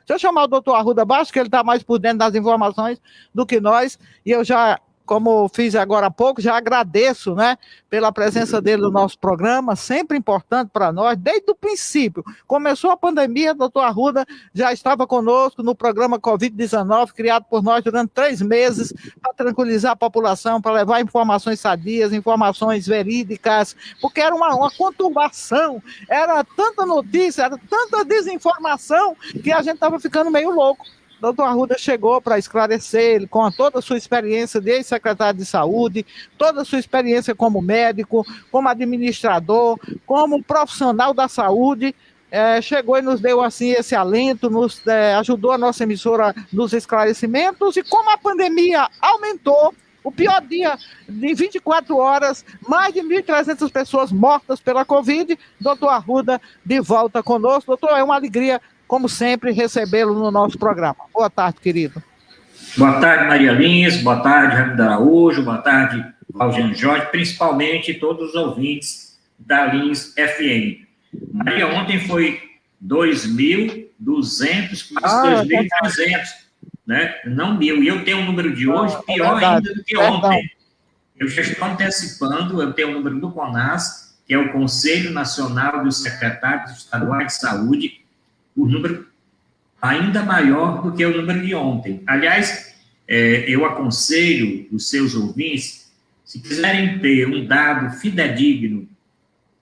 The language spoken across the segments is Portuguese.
Deixa eu chamar o doutor Arruda Bastos, que ele está mais por dentro das informações do que nós, e eu já, como fiz agora há pouco, já agradeço, né, pela presença dele no nosso programa, sempre importante para nós, desde o princípio. Começou a pandemia, doutor Arruda já estava conosco no programa Covid-19, criado por nós durante 3 meses, para tranquilizar a população, para levar informações sadias, informações verídicas, porque era uma conturbação, era tanta notícia, era tanta desinformação, que a gente estava ficando meio louco. Doutor Arruda chegou para esclarecer, ele, com toda a sua experiência de ex-secretário de saúde, toda a sua experiência como médico, como administrador, como profissional da saúde, chegou e nos deu assim esse alento, ajudou a nossa emissora nos esclarecimentos, e como a pandemia aumentou, o pior dia de 24 horas, mais de 1.300 pessoas mortas pela Covid, doutor Arruda de volta conosco. Doutor, é uma alegria, como sempre, recebê-lo no nosso programa. Boa tarde, querido. Boa tarde, Maria Lins, boa tarde, Raimundo Araújo, boa tarde, Valjean Jorge, principalmente todos os ouvintes da Lins FM. Maria, ontem foi 2.200, quase 2.300, né? Não mil. E eu tenho um número de hoje pior ainda do que ontem. Eu já estou antecipando, eu tenho o número do CONAS, que é o Conselho Nacional dos Secretários Estaduais de Saúde, o número ainda maior do que o número de ontem. Aliás, eu aconselho os seus ouvintes, se quiserem ter um dado fidedigno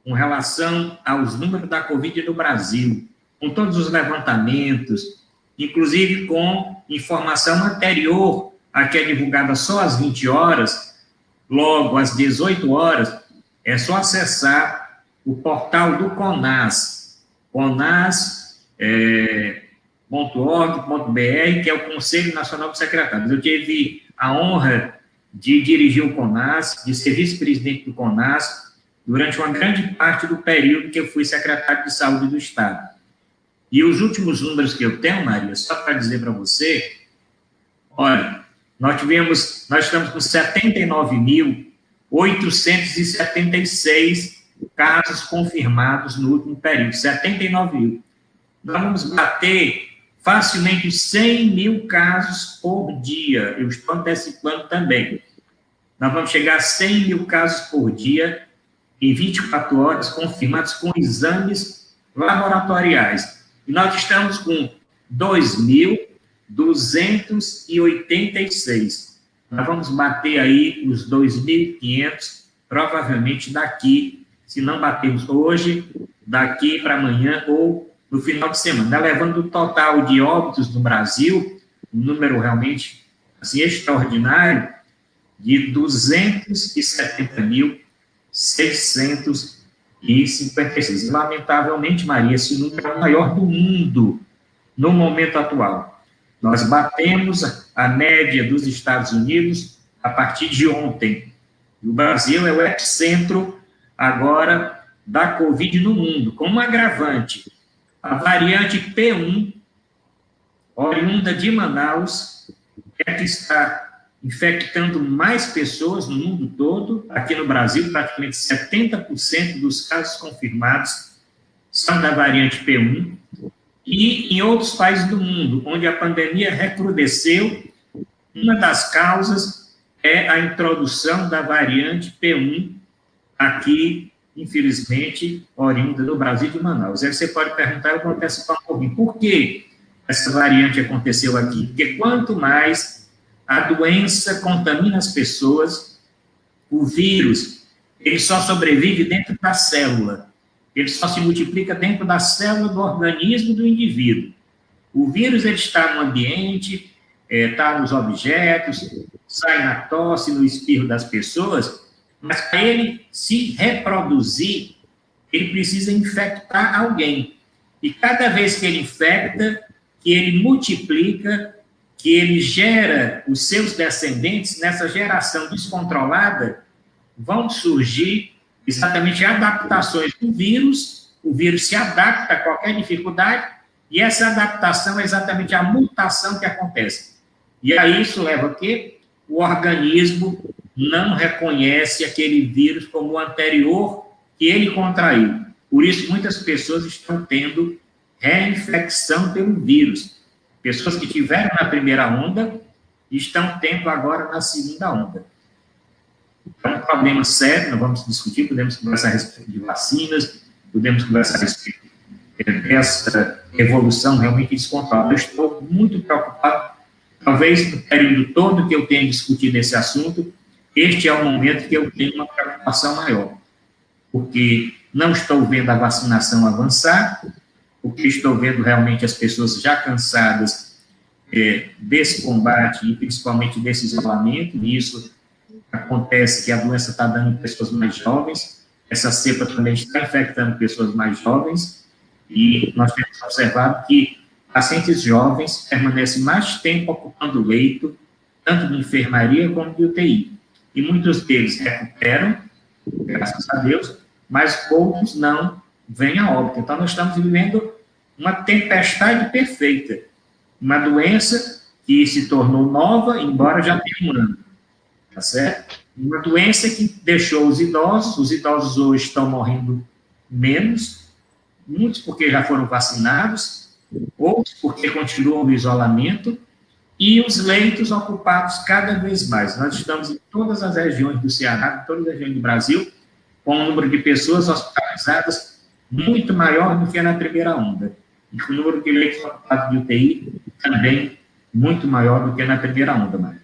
com relação aos números da Covid no Brasil, com todos os levantamentos, inclusive com informação anterior à que é divulgada só às 20 horas, logo às 18 horas, é só acessar o portal do CONAS, conas.org.br, que é o Conselho Nacional dos Secretários. Eu tive a honra de dirigir o CONAS, de ser vice-presidente do CONAS, durante uma grande parte do período que eu fui secretário de Saúde do Estado. E os últimos números que eu tenho, Maria, só para dizer para você, olha, nós estamos com 79.876 casos confirmados no último período, 79 mil. Nós vamos bater facilmente 100 mil casos por dia, eu estou antecipando também. Nós vamos chegar a 100 mil casos por dia, em 24 horas, confirmados com exames laboratoriais. E nós estamos com 2.286. Nós vamos bater aí os 2.500, provavelmente daqui, se não batermos hoje, daqui para amanhã ou no final de semana. Levando o total de óbitos no Brasil, um número realmente assim, extraordinário, de 270.656. Lamentavelmente, Maria, esse número é o maior do mundo no momento atual. Nós batemos a média dos Estados Unidos a partir de ontem. O Brasil é o epicentro agora da Covid no mundo, como agravante. A variante P1, oriunda de Manaus, é que está infectando mais pessoas no mundo todo. Aqui no Brasil, praticamente 70% dos casos confirmados são da variante P1. E em outros países do mundo, onde a pandemia recrudesceu, uma das causas é a introdução da variante P1 aqui, infelizmente, oriunda do Brasil de Manaus. Aí você pode perguntar, eu vou antecipar um pouquinho, por que essa variante aconteceu aqui? Porque quanto mais a doença contamina as pessoas, o vírus, ele só sobrevive dentro da célula, ele só se multiplica dentro da célula do organismo do indivíduo. O vírus, ele está no ambiente, está nos objetos, sai na tosse, no espirro das pessoas, mas para ele se reproduzir, ele precisa infectar alguém. E cada vez que ele infecta, que ele multiplica, que ele gera os seus descendentes, nessa geração descontrolada, vão surgir exatamente adaptações do vírus, o vírus se adapta a qualquer dificuldade, e essa adaptação é exatamente a mutação que acontece. E aí isso leva a quê? O organismo não reconhece aquele vírus como o anterior que ele contraiu. Por isso, muitas pessoas estão tendo reinfecção pelo vírus. Pessoas que tiveram na primeira onda estão tendo agora na segunda onda. É um problema sério, nós vamos discutir, podemos conversar a respeito de vacinas, podemos conversar a respeito dessa evolução realmente descontrolada. Eu estou muito preocupado, talvez no período todo que eu tenho discutido esse assunto, este é o momento que eu tenho uma preocupação maior, porque não estou vendo a vacinação avançar, porque estou vendo realmente as pessoas já cansadas desse combate e principalmente desse isolamento, e isso acontece que a doença está dando em pessoas mais jovens, essa cepa também está infectando pessoas mais jovens, e nós temos observado que pacientes jovens permanecem mais tempo ocupando leito, tanto de enfermaria como de UTI. E muitos deles recuperam, graças a Deus, mas outros não vêm a óbito. Então, nós estamos vivendo uma tempestade perfeita, uma doença que se tornou nova, embora já tenha um ano, tá certo? Uma doença que deixou os idosos hoje estão morrendo menos, muitos porque já foram vacinados, outros porque continuam no isolamento, e os leitos ocupados cada vez mais. Nós estamos em todas as regiões do Ceará, em todas as regiões do Brasil, com um número de pessoas hospitalizadas muito maior do que na primeira onda. E com o número de leitos ocupados de UTI também muito maior do que na primeira onda, Mário.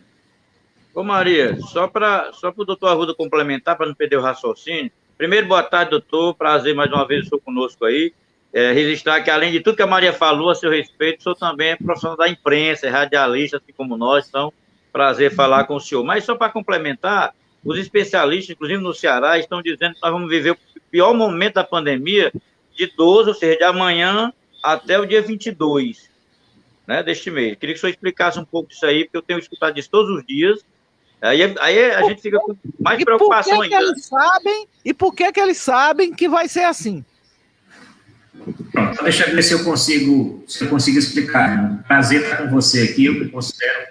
Ô Maria, só para o doutor Arruda complementar, para não perder o raciocínio. Primeiro, boa tarde, doutor. Prazer mais uma vez o senhor conosco aí. Registrar que, além de tudo que a Maria falou a seu respeito, o senhor também é profissional da imprensa, é radialista, assim como nós, então, prazer falar com o senhor. Mas só para complementar, os especialistas, inclusive no Ceará, estão dizendo que nós vamos viver o pior momento da pandemia de 12, ou seja, de amanhã até o dia 22, né, deste mês. Queria que o senhor explicasse um pouco disso aí, porque eu tenho escutado isso todos os dias. Aí a gente fica com mais preocupação ainda. E por que eles sabem que vai ser assim? Pronto, deixa eu ver se eu consigo explicar. Prazer estar com você aqui. Eu me considero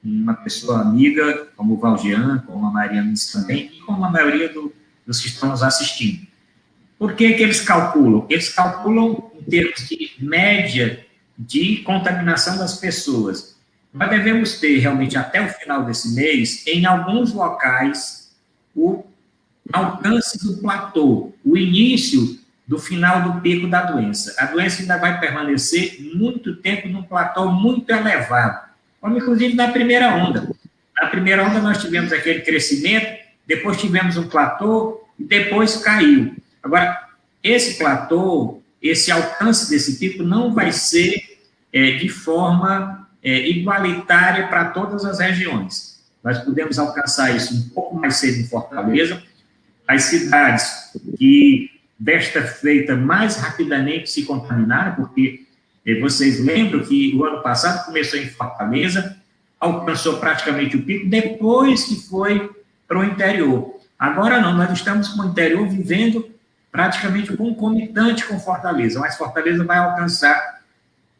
uma pessoa amiga, como o Valjean, como a Mariana também, e como a maioria dos que estão nos assistindo. Por que eles calculam? Eles calculam em termos de média de contaminação das pessoas. Nós devemos ter, realmente, até o final desse mês, em alguns locais, o alcance do platô, o início do final do pico da doença. A doença ainda vai permanecer muito tempo num platô muito elevado, como inclusive na primeira onda. Na primeira onda nós tivemos aquele crescimento, depois tivemos um platô e depois caiu. Agora, esse platô, esse alcance desse pico não vai ser de forma igualitária para todas as regiões. Nós podemos alcançar isso um pouco mais cedo em Fortaleza. As cidades que desta feita mais rapidamente se contaminaram, porque vocês lembram que o ano passado começou em Fortaleza, alcançou praticamente o pico, depois que foi para o interior. Agora não, nós estamos com o interior vivendo praticamente concomitante com Fortaleza, mas Fortaleza vai alcançar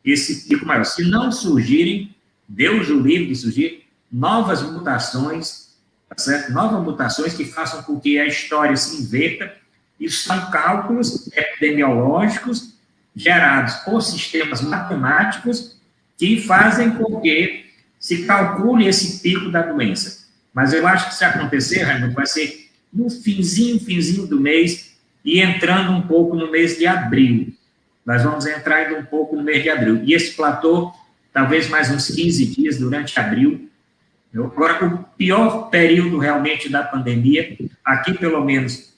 esse pico maior. Se não surgirem, Deus o livre de surgir, novas mutações, tá certo? Novas mutações que façam com que a história se inverta. Isso são cálculos epidemiológicos gerados por sistemas matemáticos que fazem com que se calcule esse pico da doença. Mas eu acho que se acontecer, Raimundo, vai ser no finzinho do mês e entrando um pouco no mês de abril. Nós vamos entrar ainda um pouco no mês de abril. E esse platô, talvez mais uns 15 dias durante abril. Agora, o pior período realmente da pandemia, aqui pelo menos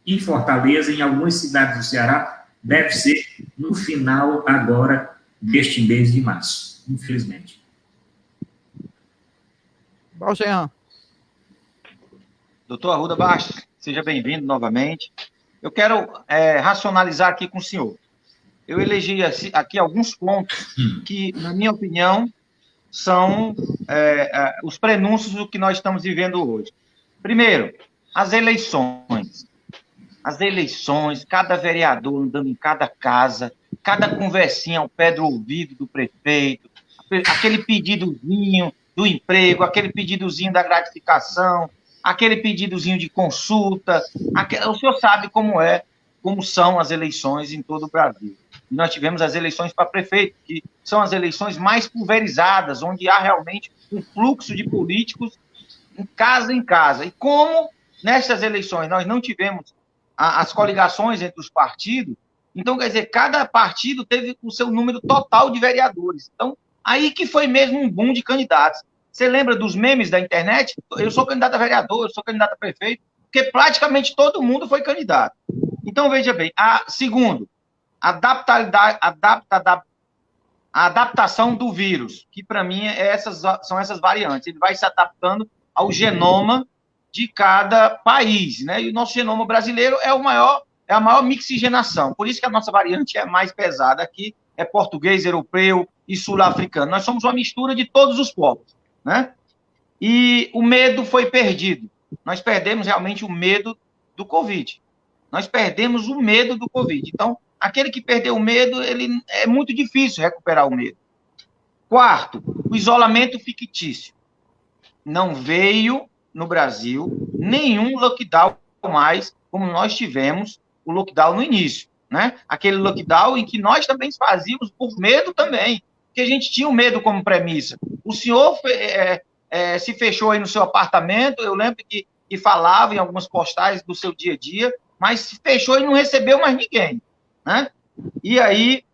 em Fortaleza, em algumas cidades do Ceará, deve ser no final agora deste mês de março, infelizmente. Valjean. Doutor Arruda Bastos, seja bem-vindo novamente. Eu quero racionalizar aqui com o senhor. Eu elegi aqui alguns pontos que, na minha opinião, são os prenúncios do que nós estamos vivendo hoje. Primeiro, as eleições. As eleições, cada vereador andando em cada casa, cada conversinha ao pé do ouvido do prefeito, aquele pedidozinho do emprego, aquele pedidozinho da gratificação, aquele pedidozinho de consulta. O senhor sabe como são as eleições em todo o Brasil. e nós tivemos as eleições para prefeito, que são as eleições mais pulverizadas, onde há realmente um fluxo de políticos em casa. E como nessas eleições nós não tivemos as coligações entre os partidos, então, quer dizer, cada partido teve o seu número total de vereadores. Então, aí que foi mesmo um boom de candidatos. Você lembra dos memes da internet? Eu sou candidato a vereador, eu sou candidato a prefeito, porque praticamente todo mundo foi candidato. Então, veja bem, segundo, a adaptação do vírus, que para mim são essas variantes. Ele vai se adaptando ao genoma de cada país, né? E o nosso genoma brasileiro é a maior mixigenação. Por isso que a nossa variante é mais pesada aqui, é português, europeu e sul-africano. Nós somos uma mistura de todos os povos, né? E o medo foi perdido. Nós perdemos realmente o medo do Covid. Nós perdemos o medo do Covid. Então, aquele que perdeu o medo, é muito difícil recuperar o medo. Quarto, o isolamento fictício. Não veio no Brasil nenhum lockdown mais, como nós tivemos o lockdown no início, né? Aquele lockdown em que nós também fazíamos por medo também, porque a gente tinha o medo como premissa. O senhor se fechou aí no seu apartamento, eu lembro que falava em algumas postagens do seu dia a dia, mas se fechou e não recebeu mais ninguém, né? E aí,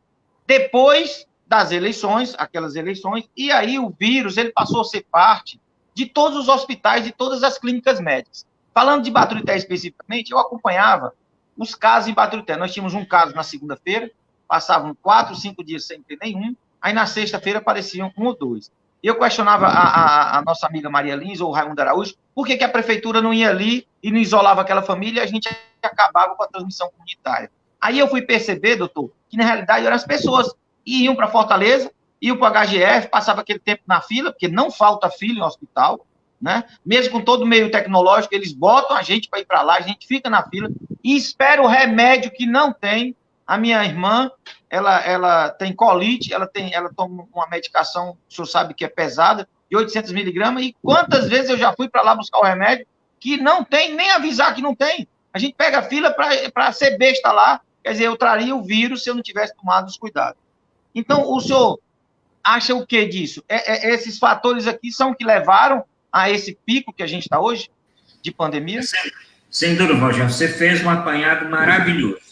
depois das eleições, aquelas eleições, e aí o vírus, ele passou a ser parte de todos os hospitais, de todas as clínicas médicas. Falando de Baturité especificamente, eu acompanhava os casos em Baturité. Nós tínhamos um caso na segunda-feira, passavam 4, 5 dias sem ter nenhum, aí na sexta-feira apareciam 1 ou 2. Eu questionava a nossa amiga Maria Lins ou o Raimundo Araújo, por que a prefeitura não ia ali e não isolava aquela família e a gente acabava com a transmissão comunitária. Aí eu fui perceber, doutor, que na realidade eram as pessoas que iam para Fortaleza, iam para o HGF, passava aquele tempo na fila, porque não falta fila em hospital, né? Mesmo com todo o meio tecnológico, eles botam a gente para ir para lá, a gente fica na fila e espera o remédio que não tem. A minha irmã, ela tem colite, ela toma uma medicação, o senhor sabe que é pesada, de 800 miligramas, e quantas vezes eu já fui para lá buscar o remédio que não tem, nem avisar que não tem. A gente pega a fila para ser besta lá, quer dizer, eu traria o vírus se eu não tivesse tomado os cuidados. Então, o senhor acha o que disso? Esses fatores aqui são que levaram a esse pico que a gente está hoje, de pandemia? Sem dúvida, Rogério, você fez um apanhado maravilhoso.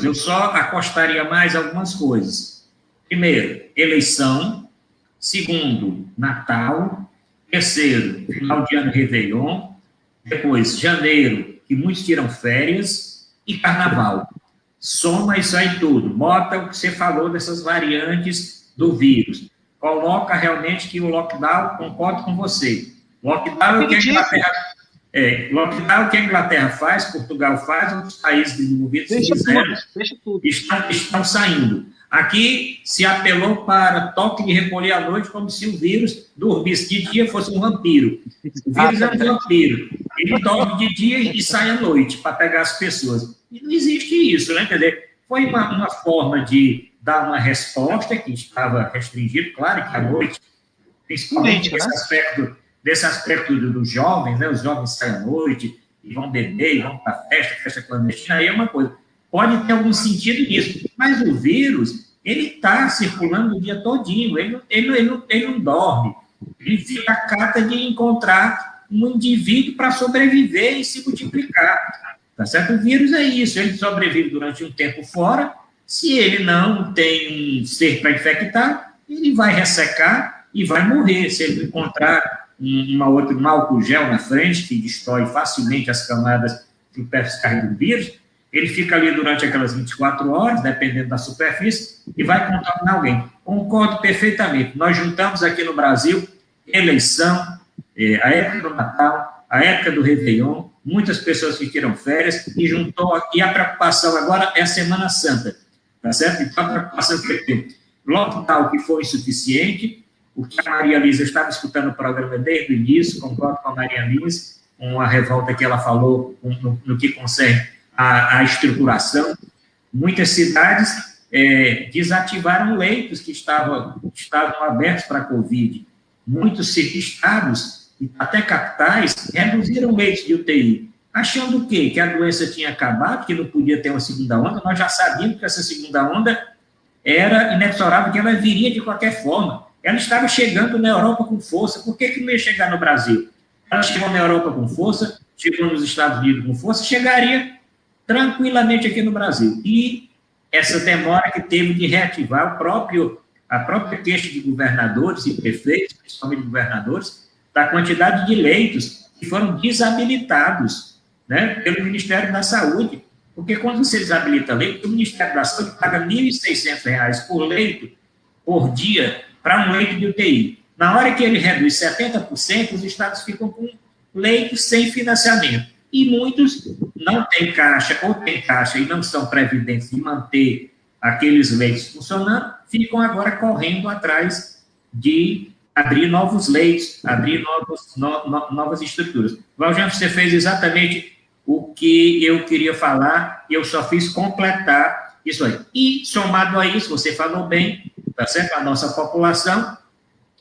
Eu só acostaria mais algumas coisas. Primeiro, eleição. Segundo, Natal. Terceiro, final de ano, Réveillon. Depois, janeiro, que muitos tiram férias. E Carnaval. Soma isso aí tudo. Bota o que você falou dessas variantes do vírus. Coloca realmente que o lockdown, concordo com você. Lockdown é o que a Inglaterra... lockdown que a Inglaterra faz, Portugal faz, outros países desenvolvidos fizeram, estão saindo. Aqui se apelou para toque de recolher à noite como se o vírus dormisse de dia fosse um vampiro. O vírus é um vampiro. Ele dorme de dia e sai à noite para pegar as pessoas. E não existe isso, né? Quer dizer, foi uma forma de dar uma resposta que estava restringido, claro que à noite, principalmente desse aspecto dos jovens, né? Os jovens saem à noite e vão beber, e vão para festa clandestina, aí é uma coisa. Pode ter algum sentido nisso, mas o vírus, ele está circulando o dia todinho, ele não dorme, ele fica a cata de encontrar um indivíduo para sobreviver e se multiplicar, tá certo? O vírus é isso, ele sobrevive durante um tempo fora, se ele não tem um ser para infectar, ele vai ressecar e vai morrer, se ele encontrar um álcool gel na frente, que destrói facilmente as camadas superficiais do vírus, ele fica ali durante aquelas 24 horas, dependendo da superfície, e vai contaminar alguém. Concordo perfeitamente. Nós juntamos aqui no Brasil eleição, a época do Natal, a época do Réveillon, muitas pessoas que tiram férias, e a preocupação agora é a Semana Santa, tá certo? Então, a preocupação foi lockdown que foi insuficiente, o que a Maria Lisa estava escutando o programa desde o início, concordo com a Maria Lisa, com a revolta que ela falou no que concerne a estruturação. Muitas cidades desativaram leitos que estavam abertos para a Covid. Muitos estados, até capitais, reduziram leitos de UTI. achando o quê? Que a doença tinha acabado, que não podia ter uma segunda onda. Nós já sabíamos que essa segunda onda era inexorável, que ela viria de qualquer forma. Ela estava chegando na Europa com força. Por que não ia chegar no Brasil? Ela chegou na Europa com força, chegou nos Estados Unidos com força, chegaria tranquilamente aqui no Brasil. E essa demora que teve de reativar a própria queixa de governadores e prefeitos, principalmente governadores, da quantidade de leitos que foram desabilitados, né, pelo Ministério da Saúde. Porque quando você desabilita leito, o Ministério da Saúde paga R$ 1.600 por leito por dia para um leito de UTI. Na hora que ele reduz 70%, os estados ficam com leitos sem financiamento. E muitos não têm caixa, ou têm caixa e não são previdentes de manter aqueles leitos funcionando, ficam agora correndo atrás de abrir novos leitos, abrir novas estruturas. Valjean, você fez exatamente o que eu queria falar, eu só fiz completar isso aí. E, somado a isso, você falou bem, tá certo? A nossa população,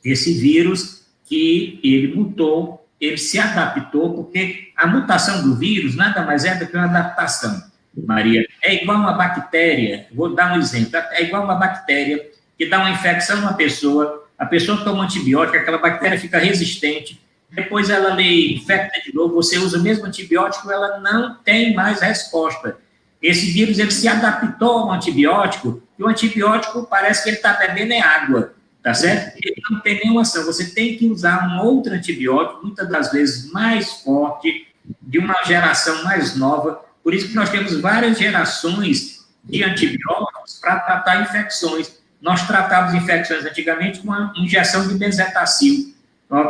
esse vírus que ele mutou, ele se adaptou, porque a mutação do vírus nada mais é do que uma adaptação, Maria. É igual uma bactéria, vou dar um exemplo, é igual uma bactéria que dá uma infecção numa pessoa, a pessoa toma um antibiótico, aquela bactéria fica resistente, depois ela lhe infecta de novo, você usa o mesmo antibiótico, ela não tem mais resposta. Esse vírus, ele se adaptou ao antibiótico, e o antibiótico parece que ele está bebendo é água, tá certo? Ele não tem nenhuma ação, você tem que usar um outro antibiótico, muitas das vezes mais forte, de uma geração mais nova, por isso que nós temos várias gerações de antibióticos para tratar infecções. Nós tratávamos infecções antigamente com a injeção de benzetacil,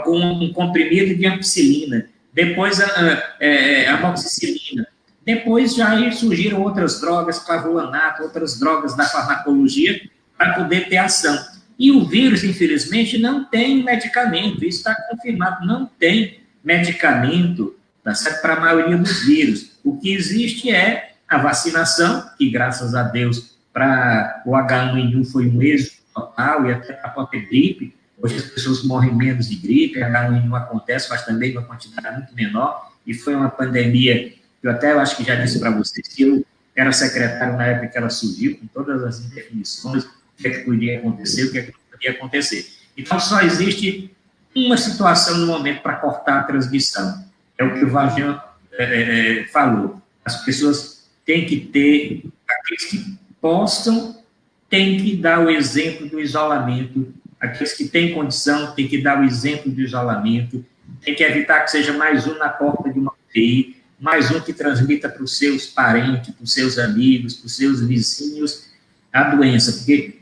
com um comprimido de ampicilina, depois a amoxicilina. Depois já surgiram outras drogas, clavulanato, outras drogas da farmacologia, para poder ter ação. E o vírus, infelizmente, não tem medicamento, isso está confirmado, não tem medicamento, tá certo, para a maioria dos vírus. O que existe é a vacinação, que graças a Deus, para o H1N1 foi um êxito total, e até para a própria gripe. Hoje as pessoas morrem menos de gripe, a H1N1 acontece, mas também uma quantidade muito menor, e foi uma pandemia, que eu até acho que já disse para vocês, que eu era secretário na época que ela surgiu, com todas as indefinições, o que é que podia acontecer, o que é que não podia acontecer. Então, só existe uma situação no momento para cortar a transmissão, é o que o Valjean falou. As pessoas têm que ter, aqueles que possam, têm que dar o exemplo do isolamento, aqueles que têm condição têm que dar o exemplo do isolamento, tem que evitar que seja mais um na porta de uma UTI, mais um que transmita para os seus parentes, para os seus amigos, para os seus vizinhos a doença, porque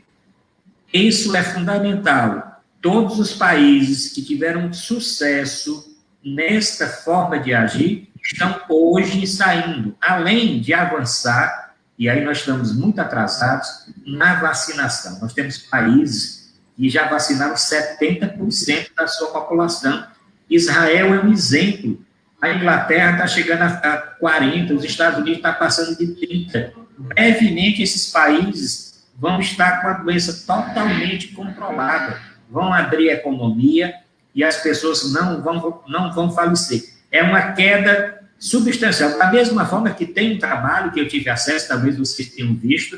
isso é fundamental. Todos os países que tiveram sucesso nesta forma de agir estão hoje saindo, além de avançar, e aí nós estamos muito atrasados na vacinação. Nós temos países que já vacinaram 70% da sua população. Israel é um exemplo. A Inglaterra está chegando a 40%, os Estados Unidos estão passando de 30%. Brevemente, esses países vão estar com a doença totalmente controlada, vão abrir a economia e as pessoas não vão falecer. É uma queda substancial. Da mesma forma que tem um trabalho que eu tive acesso, talvez vocês tenham visto,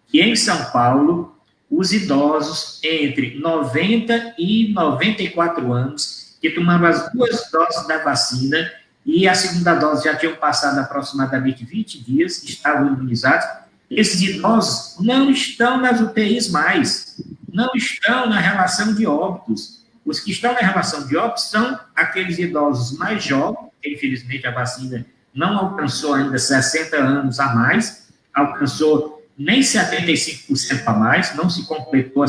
que em São Paulo, os idosos entre 90 e 94 anos, que tomavam as 2 doses da vacina, e a segunda dose já tinham passado aproximadamente 20 dias, estavam imunizados, esses idosos não estão nas UTIs mais, não estão na relação de óbitos. Os que estão na relação de óbitos são aqueles idosos mais jovens, que infelizmente a vacina não alcançou ainda 60 anos a mais, alcançou nem 75% a mais, não se completou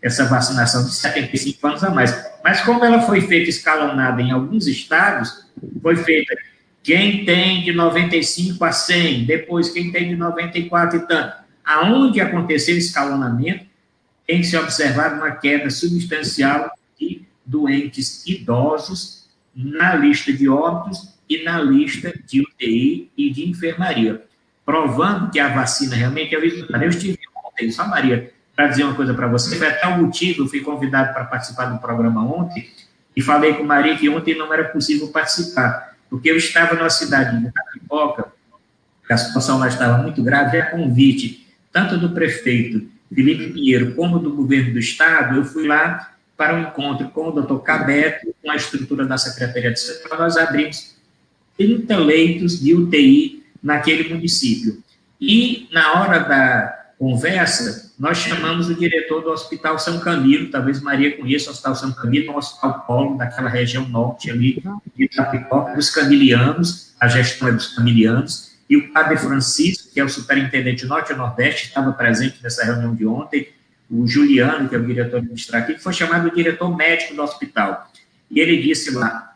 essa vacinação de 75 anos a mais. Mas como ela foi feita escalonada em alguns estados, foi feita quem tem de 95 a 100, depois quem tem de 94 e tanto. Aonde aconteceu esse escalonamento, tem que ser observado uma queda substancial de doentes idosos na lista de óbitos e na lista de UTI e de enfermaria, provando que a vacina realmente é eficaz. Eu estive ontem, só Maria, para dizer uma coisa para você, foi até o motivo, eu fui convidado para participar do programa ontem, e falei com Maria que ontem não era possível participar. porque eu estava numa cidade de Itapipoca, a situação lá estava muito grave, e a convite tanto do prefeito Felipe Pinheiro como do governo do estado, eu fui lá para um encontro com o doutor Cabeto, com a estrutura da Secretaria de Saúde, nós abrimos 30 leitos de UTI naquele município. E, na hora da conversa, nós chamamos o diretor do Hospital São Camilo, talvez Maria conheça o Hospital São Camilo, um hospital polo daquela região norte ali, de Itapipoca, dos camilianos, a gestão é dos camilianos, e o padre Francisco, que é o superintendente norte e nordeste, estava presente nessa reunião de ontem, o Juliano, que é o diretor administrativo, foi chamado o diretor médico do hospital. E ele disse lá,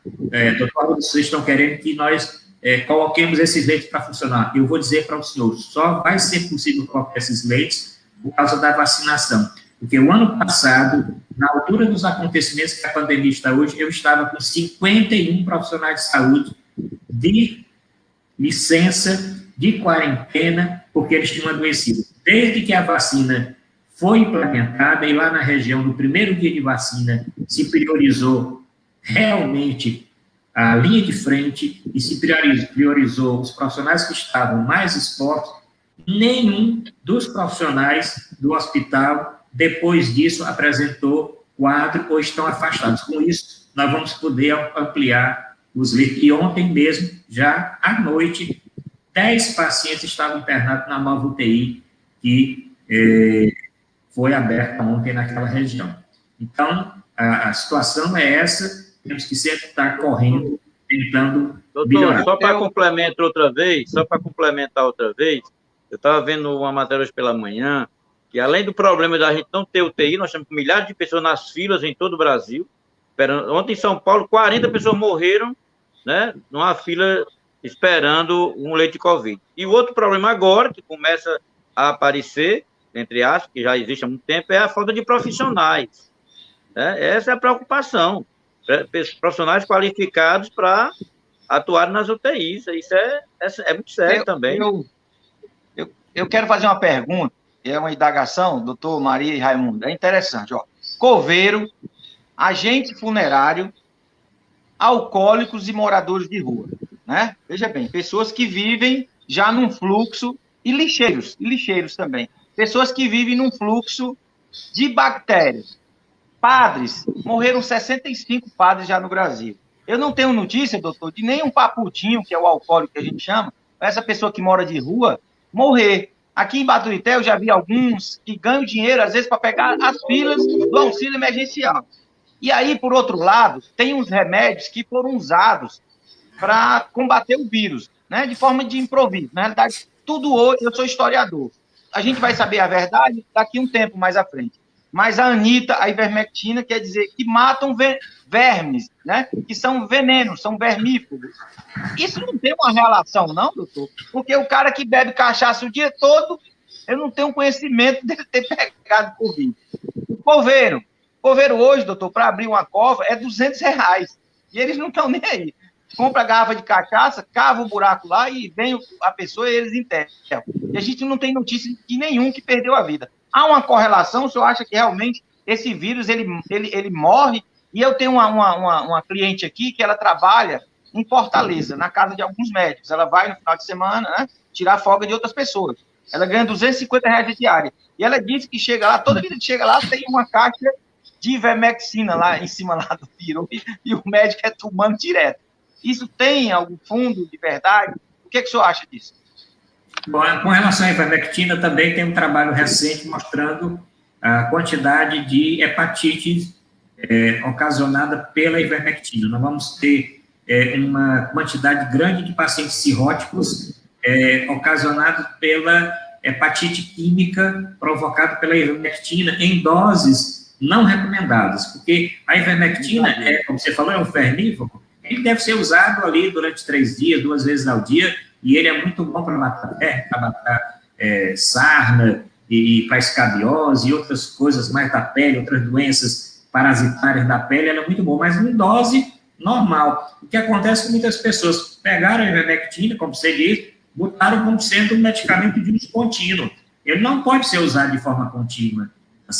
doutor, vocês estão querendo que nós coloquemos esses leitos para funcionar. Eu vou dizer para o senhor, só vai ser possível colocar esses leitos por causa da vacinação. Porque o ano passado, na altura dos acontecimentos que a pandemia está hoje, eu estava com 51 profissionais de saúde de licença, de quarentena, porque eles tinham adoecido. Desde que a vacina foi implementada, e lá na região, no primeiro dia de vacina, se priorizou realmente a linha de frente e se priorizou os profissionais que estavam mais expostos, nenhum dos profissionais do hospital, depois disso, apresentou quadro ou estão afastados. Com isso, nós vamos poder ampliar os leitos. E ontem mesmo, já à noite, 10 pacientes estavam internados na nova UTI que foi aberta ontem naquela região. Então, a situação é essa, temos que sempre estar correndo, tentando melhorar. Só para complementar outra vez, eu estava vendo uma matéria hoje pela manhã, que além do problema da gente não ter UTI, nós temos milhares de pessoas nas filas em todo o Brasil. Ontem em São Paulo, 40 pessoas morreram, né, numa fila esperando um leito de Covid. E o outro problema agora, que começa a aparecer, entre aspas, que já existe há muito tempo, é a falta de profissionais. Essa é a preocupação. Profissionais qualificados para atuar nas UTIs. Isso é muito sério também. Eu quero fazer uma pergunta, é uma indagação, doutor Maria e Raimundo. É interessante, ó. Coveiro, agente funerário, alcoólicos e moradores de rua, né? Veja bem, pessoas que vivem já num fluxo, e lixeiros também. Pessoas que vivem num fluxo de bactérias. Padres, morreram 65 padres já no Brasil. Eu não tenho notícia, doutor, de nenhum paputinho, que é o alcoólico que a gente chama, essa pessoa que mora de rua, morrer. Aqui em Baturité eu já vi alguns que ganham dinheiro, às vezes, para pegar as filas do auxílio emergencial. E aí, por outro lado, tem uns remédios que foram usados para combater o vírus, né, de forma de improviso. Na realidade, tudo hoje, eu sou historiador. A gente vai saber a verdade daqui a um tempo mais à frente. Mas a Anitta, a ivermectina, quer dizer que matam vermes, né, que são venenos, são vermífugos. Isso não tem uma relação, não, doutor? Porque o cara que bebe cachaça o dia todo, eu não tenho conhecimento dele ter pegado Covid. O coveiro hoje, doutor, para abrir uma cova é R$200. E eles não estão nem aí. Compra a garrafa de cachaça, cava o buraco lá e vem a pessoa e eles enterram. E a gente não tem notícia de nenhum que perdeu a vida. Há uma correlação? O senhor acha que realmente esse vírus ele morre? E eu tenho uma cliente aqui que ela trabalha em Fortaleza, na casa de alguns médicos. Ela vai no final de semana, né, tirar folga de outras pessoas. Ela ganha R$250 de diária. E ela disse que chega lá, toda vida que chega lá tem uma caixa de ivermectina lá em cima lá do tiro. E o médico é tomando direto. Isso tem algum fundo de verdade? O que o senhor acha disso? Bom, com relação à ivermectina, também tem um trabalho recente mostrando a quantidade de hepatite ocasionada pela ivermectina. Nós vamos ter uma quantidade grande de pacientes cirróticos ocasionados pela hepatite química provocada pela ivermectina em doses não recomendadas, porque a ivermectina, como você falou, é um vermífugo. Ele deve ser usado ali durante 3 dias, 2 vezes ao dia, e ele é muito bom para matar sarna e para escabiose e outras coisas mais da pele, outras doenças parasitárias da pele, ele é muito bom, mas em dose normal. O que acontece com muitas pessoas pegaram a ivermectina, como você diz, botaram como sendo um medicamento de uso contínuo. Ele não pode ser usado de forma contínua.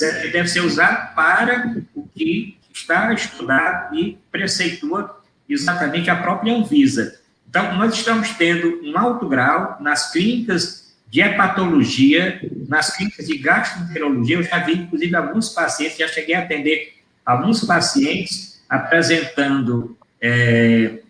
Ele deve ser usado para o que está estudado e preceitua exatamente a própria Anvisa. Então, nós estamos tendo um alto grau nas clínicas de hepatologia, nas clínicas de gastroenterologia. Eu já vi, inclusive, alguns pacientes, já cheguei a atender alguns pacientes apresentando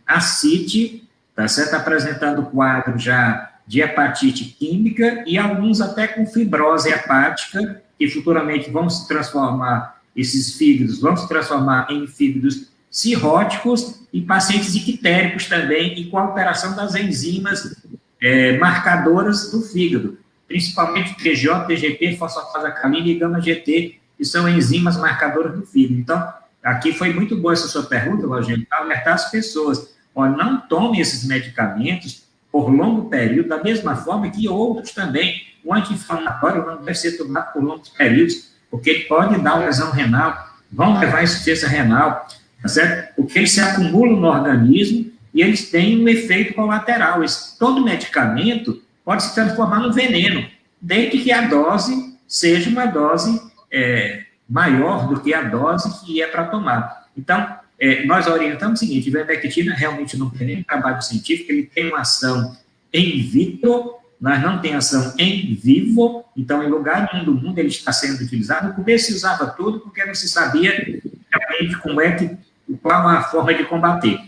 ascite, tá certo? Apresentando quadro já de hepatite química e alguns até com fibrose hepática, que futuramente vão se transformar, esses fígados vão se transformar em fígados cirróticos e pacientes ictéricos também, e com alteração das enzimas marcadoras do fígado, principalmente TGO, TGP, fosfatase-alcalina e gama-GT, que são enzimas marcadoras do fígado. Então, aqui foi muito boa essa sua pergunta, Rogério, para alertar as pessoas. Olha, não tomem esses medicamentos por longo período, da mesma forma que outros também. O anti-inflamatório não deve ser tomado por longos períodos, porque ele pode dar lesão renal, vão levar insuficiência renal, tá certo? Porque eles se acumulam no organismo e eles têm um efeito colateral. Todo medicamento pode se transformar num veneno, desde que a dose seja uma dose maior do que a dose que é para tomar. Então, nós orientamos o seguinte: a ivermectina realmente não tem nenhum trabalho científico, ele tem uma ação in vitro, mas não tem ação em vivo. Então, em lugar nenhum do mundo ele está sendo utilizado. No começo se usava tudo porque não se sabia realmente qual a forma de combater.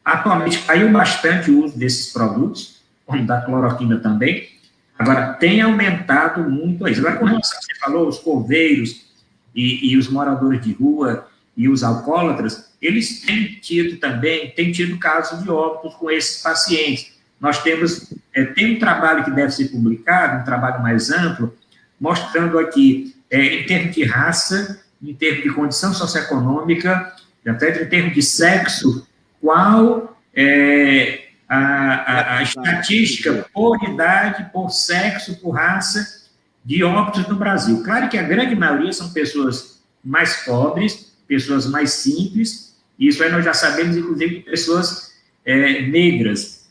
Atualmente caiu bastante o uso desses produtos, como da cloroquina também. Agora, tem aumentado muito isso. Agora, com relação ao que você falou, os coveiros e os moradores de rua e os alcoólatras, eles têm tido casos de óbitos com esses pacientes. Nós temos, tem um trabalho que deve ser publicado, um trabalho mais amplo, mostrando aqui, em termos de raça, em termos de condição socioeconômica, até em termos de sexo, qual é a estatística por idade, por sexo, por raça, de óbitos no Brasil. Claro que a grande maioria são pessoas mais pobres, pessoas mais simples, e isso aí nós já sabemos, inclusive, pessoas negras.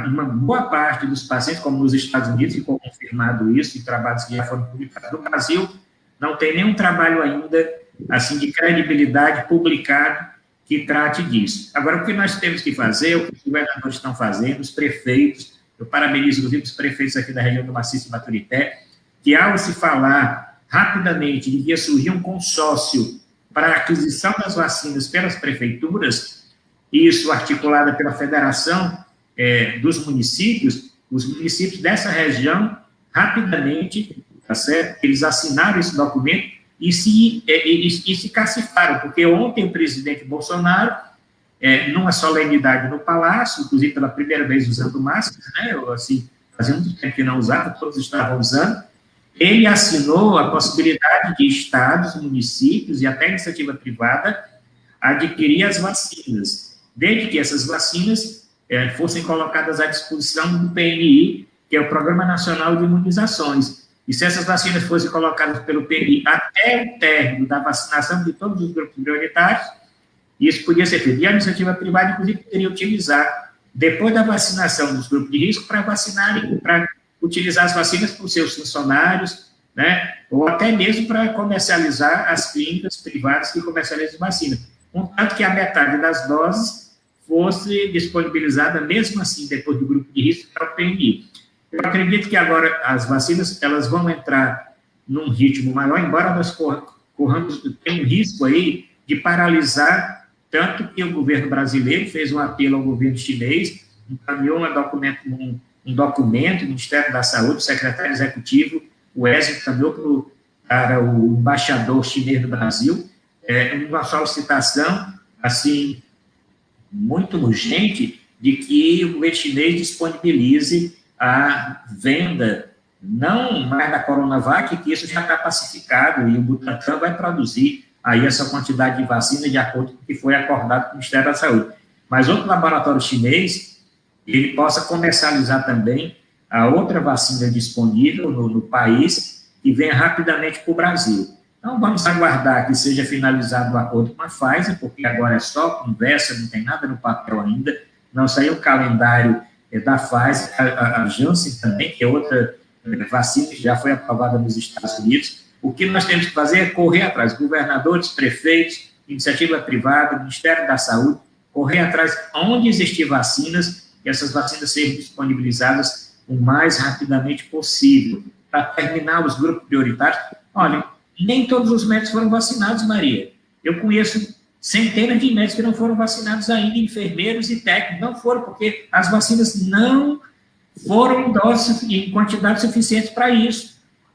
Uma boa parte dos pacientes, como nos Estados Unidos, ficou confirmado isso, em trabalhos que já foram publicados no Brasil, não tem nenhum trabalho ainda, assim, de credibilidade publicado que trate disso. Agora, o que nós temos que fazer, o que os governadores estão fazendo, os prefeitos, eu parabenizo, inclusive, os prefeitos aqui da região do Maciço e Baturité, que ao se falar rapidamente, devia surgir um consórcio para a aquisição das vacinas pelas prefeituras, isso articulada pela Federação dos Municípios, os municípios dessa região, rapidamente, tá certo? Eles assinaram esse documento e se cacifaram, porque ontem o presidente Bolsonaro, numa solenidade no Palácio, inclusive pela primeira vez usando máscara, né? Assim, fazia muito tempo que não usava, todos estavam usando, ele assinou a possibilidade de estados, municípios e até iniciativa privada adquirir as vacinas, desde que essas vacinas fossem colocadas à disposição do PNI, que é o Programa Nacional de Imunizações. E se essas vacinas fossem colocadas pelo PNI até o término da vacinação de todos os grupos prioritários, isso podia ser feito. E a iniciativa privada, inclusive, poderia utilizar, depois da vacinação dos grupos de risco, para utilizar as vacinas para os seus funcionários, né? Ou até mesmo para comercializar as clínicas privadas que comercializam vacina. Contanto que a metade das doses fosse disponibilizada, mesmo assim, depois do grupo de risco, para o PNI. Eu acredito que agora as vacinas elas vão entrar num ritmo maior, embora nós tenha um risco aí de paralisar, tanto que o governo brasileiro fez um apelo ao governo chinês, encaminhou um documento, o Ministério da Saúde, o secretário executivo, o Wesley, encaminhou para o embaixador chinês do Brasil, uma solicitação, assim, muito urgente, de que o governo chinês disponibilize a venda, não mais da Coronavac, que isso já está pacificado, e o Butantan vai produzir aí essa quantidade de vacina de acordo com o que foi acordado com o Ministério da Saúde. Mas outro laboratório chinês, ele possa comercializar também a outra vacina disponível no país, que venha rapidamente para o Brasil. Então, vamos aguardar que seja finalizado o acordo com a Pfizer, porque agora é só conversa, não tem nada no papel ainda, não saiu o calendário da Pfizer, a Janssen também, que é outra vacina que já foi aprovada nos Estados Unidos. O que nós temos que fazer é correr atrás, governadores, prefeitos, iniciativa privada, Ministério da Saúde, correr atrás onde existir vacinas que essas vacinas sejam disponibilizadas o mais rapidamente possível, para terminar os grupos prioritários. Olha, nem todos os médicos foram vacinados, Maria. Eu conheço centenas de médicos que não foram vacinados ainda, enfermeiros e técnicos, não foram, porque as vacinas não foram em quantidade suficiente para isso.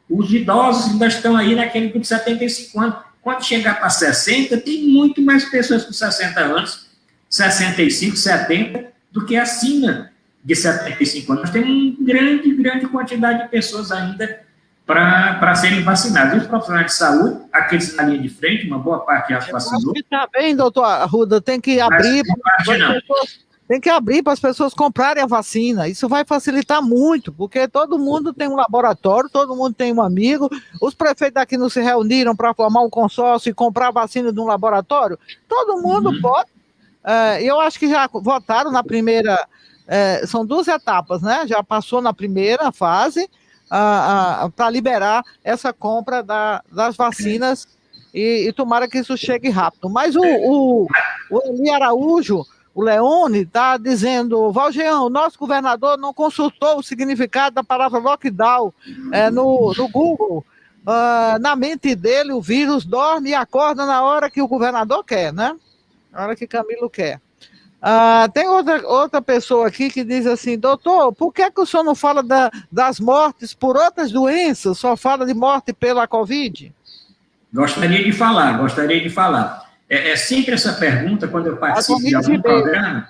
Os idosos ainda estão aí naquele grupo de 75 anos. Quando chegar para 60, tem muito mais pessoas com 60 anos, 65, 70, do que acima de 75 anos. Nós temos uma grande quantidade de pessoas ainda para serem vacinados. E os profissionais de saúde, aqueles na linha de frente, uma boa parte já se vacinou. Está bem, doutor Arruda, tem que abrir. Tem que abrir para as pessoas comprarem a vacina. Isso vai facilitar muito, porque todo mundo tem um laboratório, todo mundo tem um amigo. Os prefeitos daqui não se reuniram para formar um consórcio e comprar a vacina de um laboratório. Todo mundo pode. Eu acho que já votaram na primeira. São 2 etapas, né? Já passou na primeira fase para liberar essa compra das vacinas e tomara que isso chegue rápido. Mas o Eli Araújo, o Leone, está dizendo: Valjean, o nosso governador não consultou o significado da palavra lockdown no Google. Na mente dele, o vírus dorme e acorda na hora que o governador quer, né? Na hora que Camilo quer. Tem outra pessoa aqui que diz assim: doutor, por que o senhor não fala das mortes por outras doenças, só fala de morte pela Covid? Gostaria de falar. É sempre essa pergunta, quando eu participo de algum programa.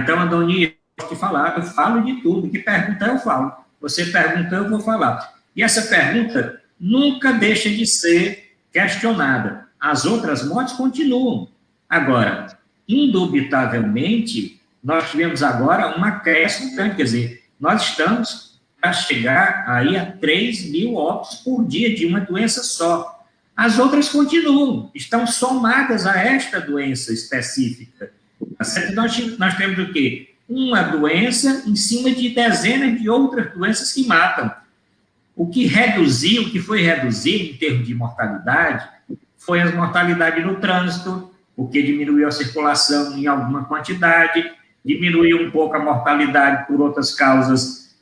Então, Adonis, eu gosto de falar, eu falo de tudo. Que pergunta eu falo. Você pergunta, eu vou falar. E essa pergunta nunca deixa de ser questionada. As outras mortes continuam. Agora, indubitavelmente, nós tivemos agora uma acréscimo grande, quer dizer, nós estamos a chegar aí a 3.000 óbitos por dia de uma doença só. As outras continuam, estão somadas a esta doença específica. Nós temos o quê? Uma doença em cima de dezenas de outras doenças que matam. O que foi reduzido em termos de mortalidade foi a mortalidade no trânsito, porque diminuiu a circulação em alguma quantidade, diminuiu um pouco a mortalidade por outras causas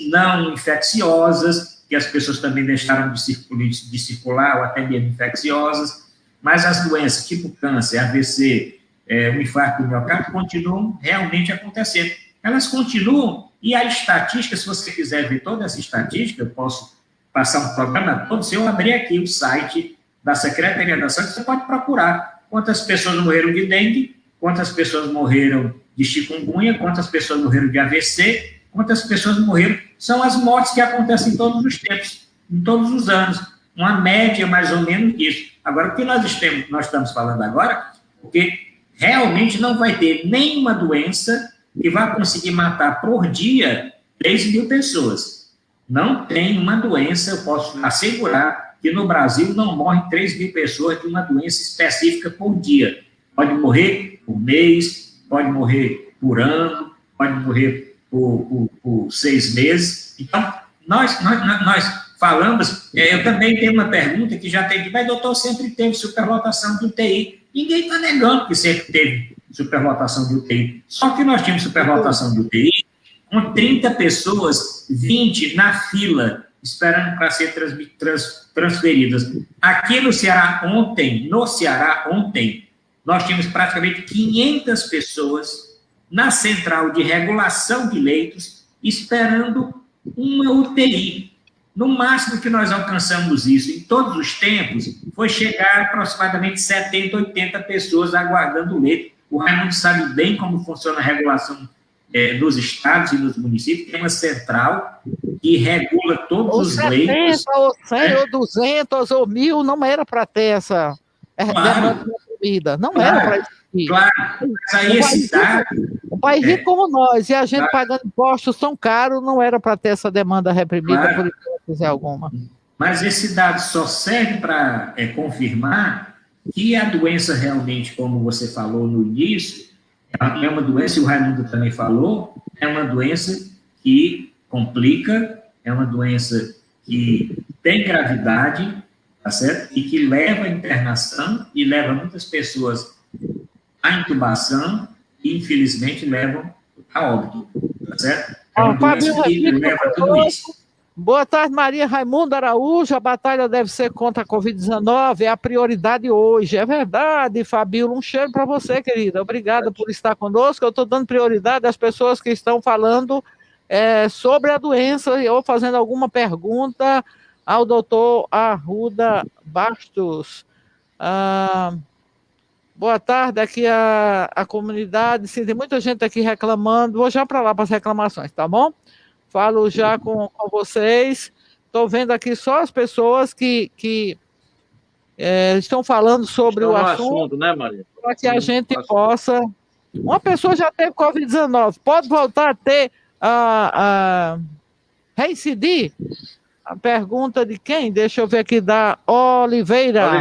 não infecciosas, que as pessoas também deixaram de circular, ou até mesmo infecciosas, mas as doenças tipo câncer, AVC, o infarto do miocárdio, continuam realmente acontecendo. Elas continuam, e a estatística, se você quiser ver toda essa estatística, eu posso passar um programa todo, se eu abrir aqui o site da Secretaria da Saúde, você pode procurar quantas pessoas morreram de dengue, quantas pessoas morreram de chikungunya, quantas pessoas morreram de AVC, quantas pessoas morreram. São as mortes que acontecem em todos os tempos, em todos os anos. Uma média, mais ou menos, disso. Agora, o que nós estamos falando agora, porque realmente não vai ter nenhuma doença que vai conseguir matar por dia 3.000 pessoas. Não tem uma doença, eu posso assegurar, que no Brasil não morrem 3.000 pessoas de uma doença específica por dia. Pode morrer por mês, pode morrer por ano, pode morrer por 6 meses. Então, nós falamos, eu também tenho uma pergunta que já teve, mas doutor, sempre teve superlotação de UTI. Ninguém está negando que sempre teve superlotação de UTI. Só que nós tínhamos superlotação de UTI com 30 pessoas, 20 na fila, esperando para ser transferidas. Aqui no Ceará ontem, nós tínhamos praticamente 500 pessoas na central de regulação de leitos, esperando uma UTI. No máximo que nós alcançamos isso, em todos os tempos, foi chegar aproximadamente 70, 80 pessoas aguardando o leito. O Raimundo sabe bem como funciona a regulação dos estados e dos municípios. Tem uma central que regula todos os leitos. 70, ou 100, ou 200, ou 1.000, não era para ter essa demanda reprimida. Não era para existir. Claro, mas aí esse dado... Um país rico como nós, e a gente pagando impostos tão caros, não era para ter essa demanda reprimida, por hipótese alguma. Mas esse dado só serve para confirmar que a doença realmente, como você falou no início, é uma doença, e o Raimundo também falou, é uma doença que complica, é uma doença que tem gravidade, tá certo? E que leva à internação e leva muitas pessoas à intubação e, infelizmente, levam a óbito, tá certo? É uma doença que leva tudo isso. Boa tarde, Maria Raimundo Araújo. A batalha deve ser contra a Covid-19, é a prioridade hoje. É verdade, Fabíola. Um cheiro para você, querida. Obrigada por estar conosco. Eu estou dando prioridade às pessoas que estão falando sobre a doença ou fazendo alguma pergunta ao doutor Arruda Bastos. Boa tarde, aqui a comunidade. Sim, tem muita gente aqui reclamando. Vou já para lá para as reclamações, tá bom? Falo já com vocês. Estou vendo aqui só as pessoas que estão falando sobre o assunto, né, Maria? Para que a gente possa... Uma pessoa já teve Covid-19, pode voltar a ter reincidir? A pergunta de quem? Deixa eu ver aqui, da Oliveira.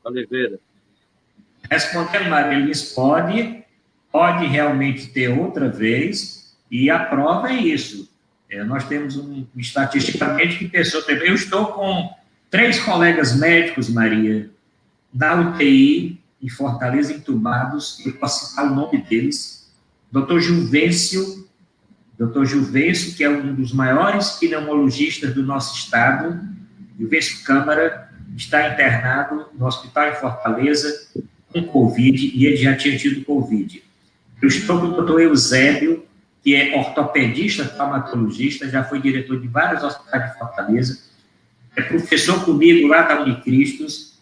Oliveira. Respondendo, Maria Liz, pode realmente ter outra vez... E a prova é isso. Nós temos estatisticamente que pessoa teve. Eu estou com 3 colegas médicos, Maria, da UTI em Fortaleza, entubados. Eu posso citar o nome deles. Dr. Juvencio, que é um dos maiores pneumologistas do nosso estado, Juvencio Câmara, está internado no hospital em Fortaleza com Covid, e ele já tinha tido Covid. Eu estou com o Dr. Eusébio, que é ortopedista, traumatologista, já foi diretor de vários hospitais de Fortaleza, é professor comigo lá da Unicristos,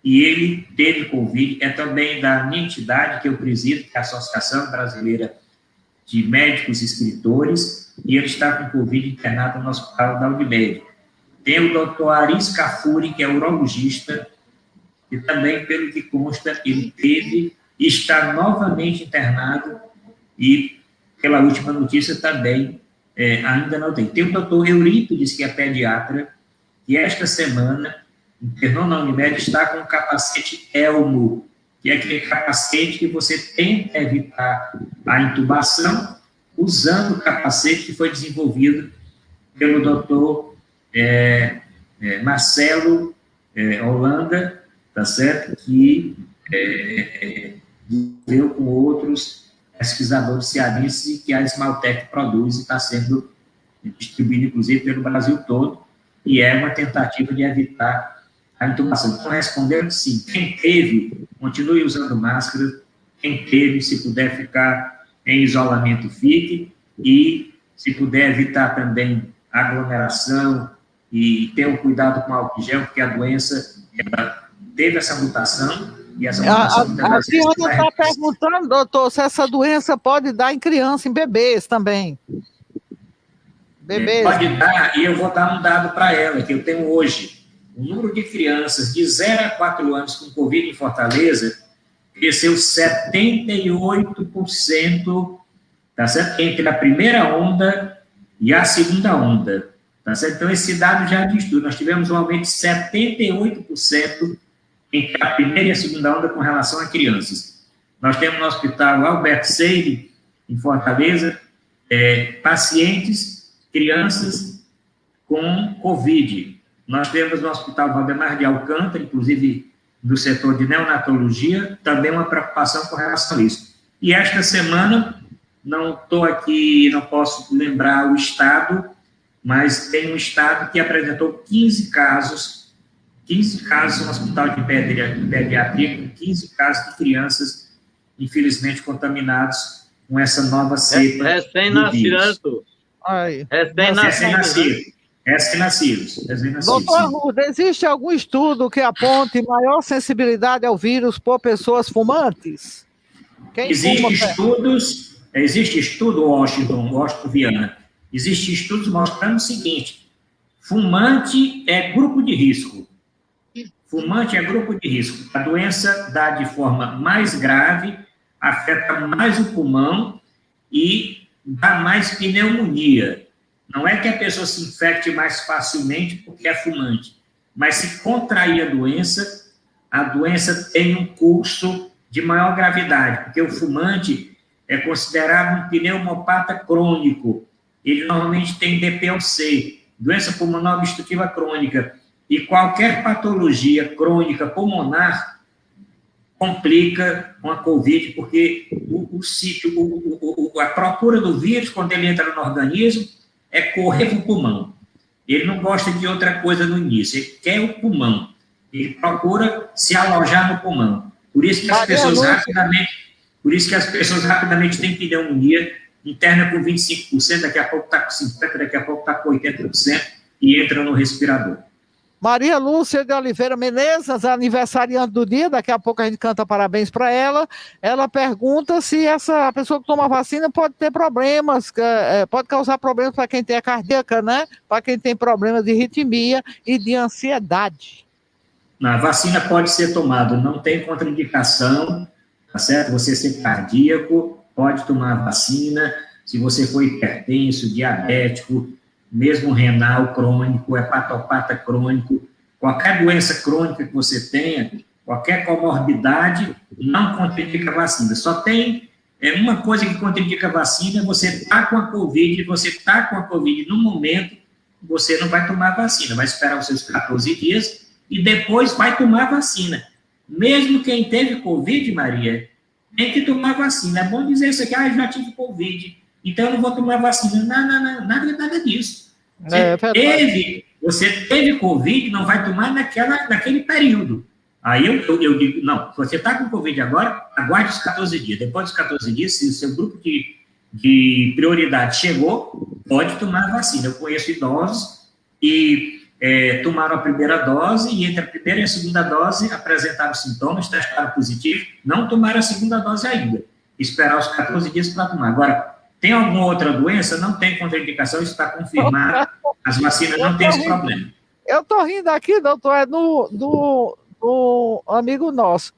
e ele teve Covid, é também da minha entidade, que eu presido, que é a Associação Brasileira de Médicos e Escritores, e ele está com Covid internado no hospital da Unimed. Tem o doutor Aris Cafuri, que é urologista, e também, pelo que consta, ele teve e está novamente internado, e pela última notícia também ainda não tem. Tem o doutor Eurípides, que é pediatra, que esta semana internou na Unimed, está com o capacete Elmo, que é aquele capacete que você tenta evitar a intubação usando o capacete que foi desenvolvido pelo doutor Marcelo Holanda, tá certo? Que desenvolveu com outros pesquisadores cearenses e que a Smaltec produz e está sendo distribuído, inclusive, pelo Brasil todo, e é uma tentativa de evitar a intubação. Então, respondendo sim, quem teve, continue usando máscara, quem teve, se puder ficar em isolamento, fique, e se puder evitar também aglomeração e ter um cuidado com álcool gel, porque a doença teve essa mutação. A Diana está perguntando, doutor, se essa doença pode dar em criança, em bebês também. Bebês. Pode dar, e eu vou dar um dado para ela, que eu tenho hoje. O número de crianças de 0 a 4 anos com Covid em Fortaleza cresceu 78%, tá certo? Entre a primeira onda e a segunda onda. Tá certo? Então, esse dado já diz tudo. Nós tivemos um aumento de 78% entre a primeira e a segunda onda com relação a crianças. Nós temos no hospital Albert Seire, em Fortaleza, pacientes, crianças com Covid. Nós temos no hospital Valdemar de Alcântara, inclusive do setor de neonatologia, também uma preocupação com relação a isso. E esta semana, não estou aqui, não posso lembrar o estado, mas tem um estado que apresentou 15 casos no hospital de pediatria, com 15 casos de crianças, infelizmente, contaminados com essa nova cepa. Recém-nascido. Recém-nascidos. Doutor Arruda, existe algum estudo que aponte maior sensibilidade ao vírus por pessoas fumantes? Existe estudo, Washington Viana, existe estudos mostrando o seguinte: fumante é grupo de risco. Fumante é grupo de risco. A doença dá de forma mais grave, afeta mais o pulmão e dá mais pneumonia. Não é que a pessoa se infecte mais facilmente porque é fumante, mas se contrair a doença tem um curso de maior gravidade, porque o fumante é considerado um pneumopata crônico. Ele normalmente tem DPLC, doença pulmonar obstrutiva crônica, e qualquer patologia crônica pulmonar complica com a Covid, porque a procura do vírus, quando ele entra no organismo, é correr para o pulmão. Ele não gosta de outra coisa no início, ele quer o pulmão. Ele procura se alojar no pulmão. Por isso que as pessoas rapidamente têm pneumonia interna com 25%, daqui a pouco está com 50%, daqui a pouco está com 80% e entra no respirador. Maria Lúcia de Oliveira Menezes, aniversariante do dia, daqui a pouco a gente canta parabéns para ela. Ela pergunta se essa pessoa que toma vacina pode ter problemas, pode causar problemas para quem tem a cardíaca, né? Para quem tem problemas de arritmia e de ansiedade. A vacina pode ser tomada, não tem contraindicação, tá certo? Você ser cardíaco, pode tomar a vacina. Se você for hipertenso, diabético, mesmo renal crônico, hepatopata crônico, qualquer doença crônica que você tenha, qualquer comorbidade, não contraindica a vacina. Só tem uma coisa que contraindica a vacina: você está com a Covid, no momento, você não vai tomar a vacina, vai esperar os seus 14 dias e depois vai tomar a vacina. Mesmo quem teve Covid, Maria, tem que tomar a vacina. É bom dizer isso aqui: eu já tive Covid, então eu não vou tomar vacina. Não, nada disso. Você teve Covid, não vai tomar naquele período. Aí eu digo, não, você está com Covid agora, aguarde os 14 dias. Depois dos 14 dias, se o seu grupo de prioridade chegou, pode tomar a vacina. Eu conheço idosos e tomaram a primeira dose e entre a primeira e a segunda dose apresentaram sintomas, testaram positivo, não tomaram a segunda dose ainda. Esperar os 14 dias para tomar. Agora, tem alguma outra doença? Não tem contraindicação, isso está confirmado. As vacinas não têm esse problema. Eu estou rindo aqui, doutor, é do amigo nosso.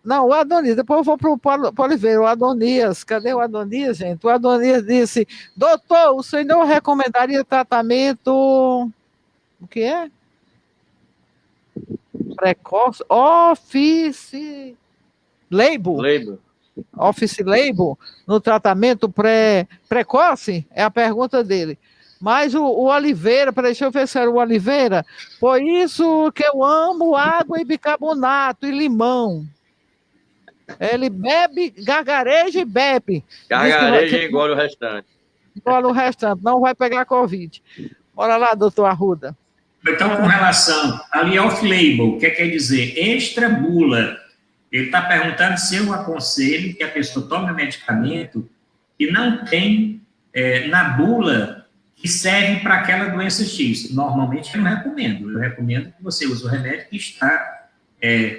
O Adonias, depois eu vou para o Oliveira. O Adonias, cadê o Adonias, gente? O Adonias disse: doutor, o senhor recomendaria tratamento. O que é? Precoce? Office label. Office label no tratamento precoce? É a pergunta dele. Mas o Oliveira, deixa eu ver se era o Oliveira. Por isso que eu amo água e bicarbonato e limão. Ele bebe, gargareja e bebe. Gargareja e engole o restante. Engole o restante, não vai pegar Covid. Bora lá, doutor Arruda. Então, com relação ali off-label, o que quer dizer? Extra-bula. Ele está perguntando se eu aconselho que a pessoa tome medicamento que não tem na bula que serve para aquela doença X. Normalmente eu não recomendo. Eu recomendo que você use o remédio que está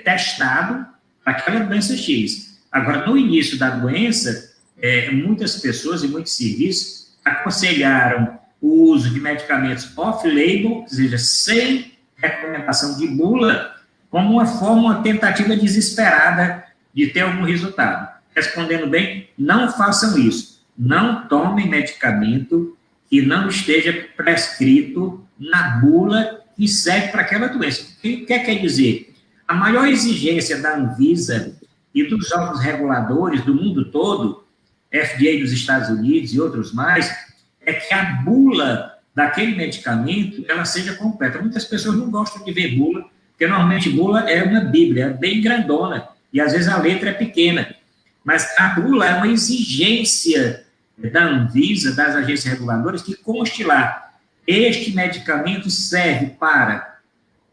testado para aquela doença X. Agora, no início da doença, muitas pessoas e muitos serviços aconselharam o uso de medicamentos off-label, ou seja, sem recomendação de bula, como uma tentativa desesperada de ter algum resultado. Respondendo bem, não façam isso. Não tomem medicamento que não esteja prescrito na bula que serve para aquela doença. O que quer dizer? A maior exigência da Anvisa e dos órgãos reguladores do mundo todo, FDA dos Estados Unidos e outros mais, é que a bula daquele medicamento ela seja completa. Muitas pessoas não gostam de ver bula, porque normalmente bula é uma bíblia, é bem grandona, e às vezes a letra é pequena. Mas a bula é uma exigência da Anvisa, das agências reguladoras, que conste lá: este medicamento serve para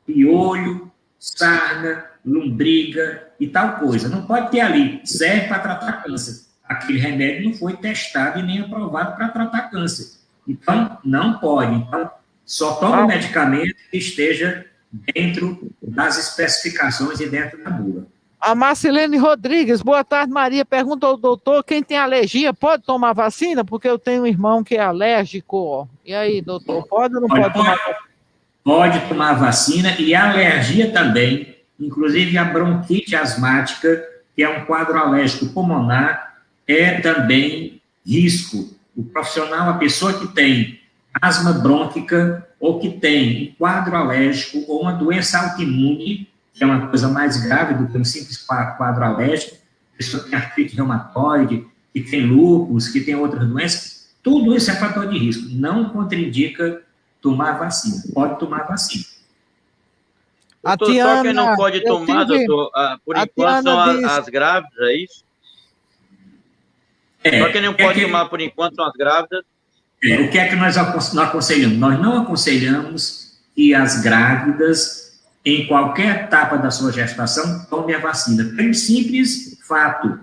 piolho, sarna, lombriga e tal coisa. Não pode ter ali, serve para tratar câncer. Aquele remédio não foi testado e nem aprovado para tratar câncer. Então, não pode. Então, só toma o medicamento que esteja dentro das especificações e dentro da bula. A Marcelene Rodrigues, boa tarde, Maria. Pergunta ao doutor: quem tem alergia pode tomar vacina? Porque eu tenho um irmão que é alérgico. E aí, doutor, pode ou não pode tomar vacina? Pode tomar vacina e a alergia também, inclusive a bronquite asmática, que é um quadro alérgico pulmonar, é também risco. O profissional, a pessoa que tem asma brônquica ou que tem um quadro alérgico ou uma doença autoimune, que é uma coisa mais grave do que um simples quadro alérgico, a pessoa que tem artrite reumatoide, que tem lúpus, que tem outras doenças, tudo isso é fator de risco. Não contraindica tomar vacina. Pode tomar vacina. A Doutor, Tiana, só quem não pode tomar, doutor, por enquanto são as grávidas, é isso? Só quem não pode tomar por enquanto são as grávidas. O que é que nós não aconselhamos? Nós não aconselhamos que as grávidas, em qualquer etapa da sua gestação, tomem a vacina. Pelo simples fato,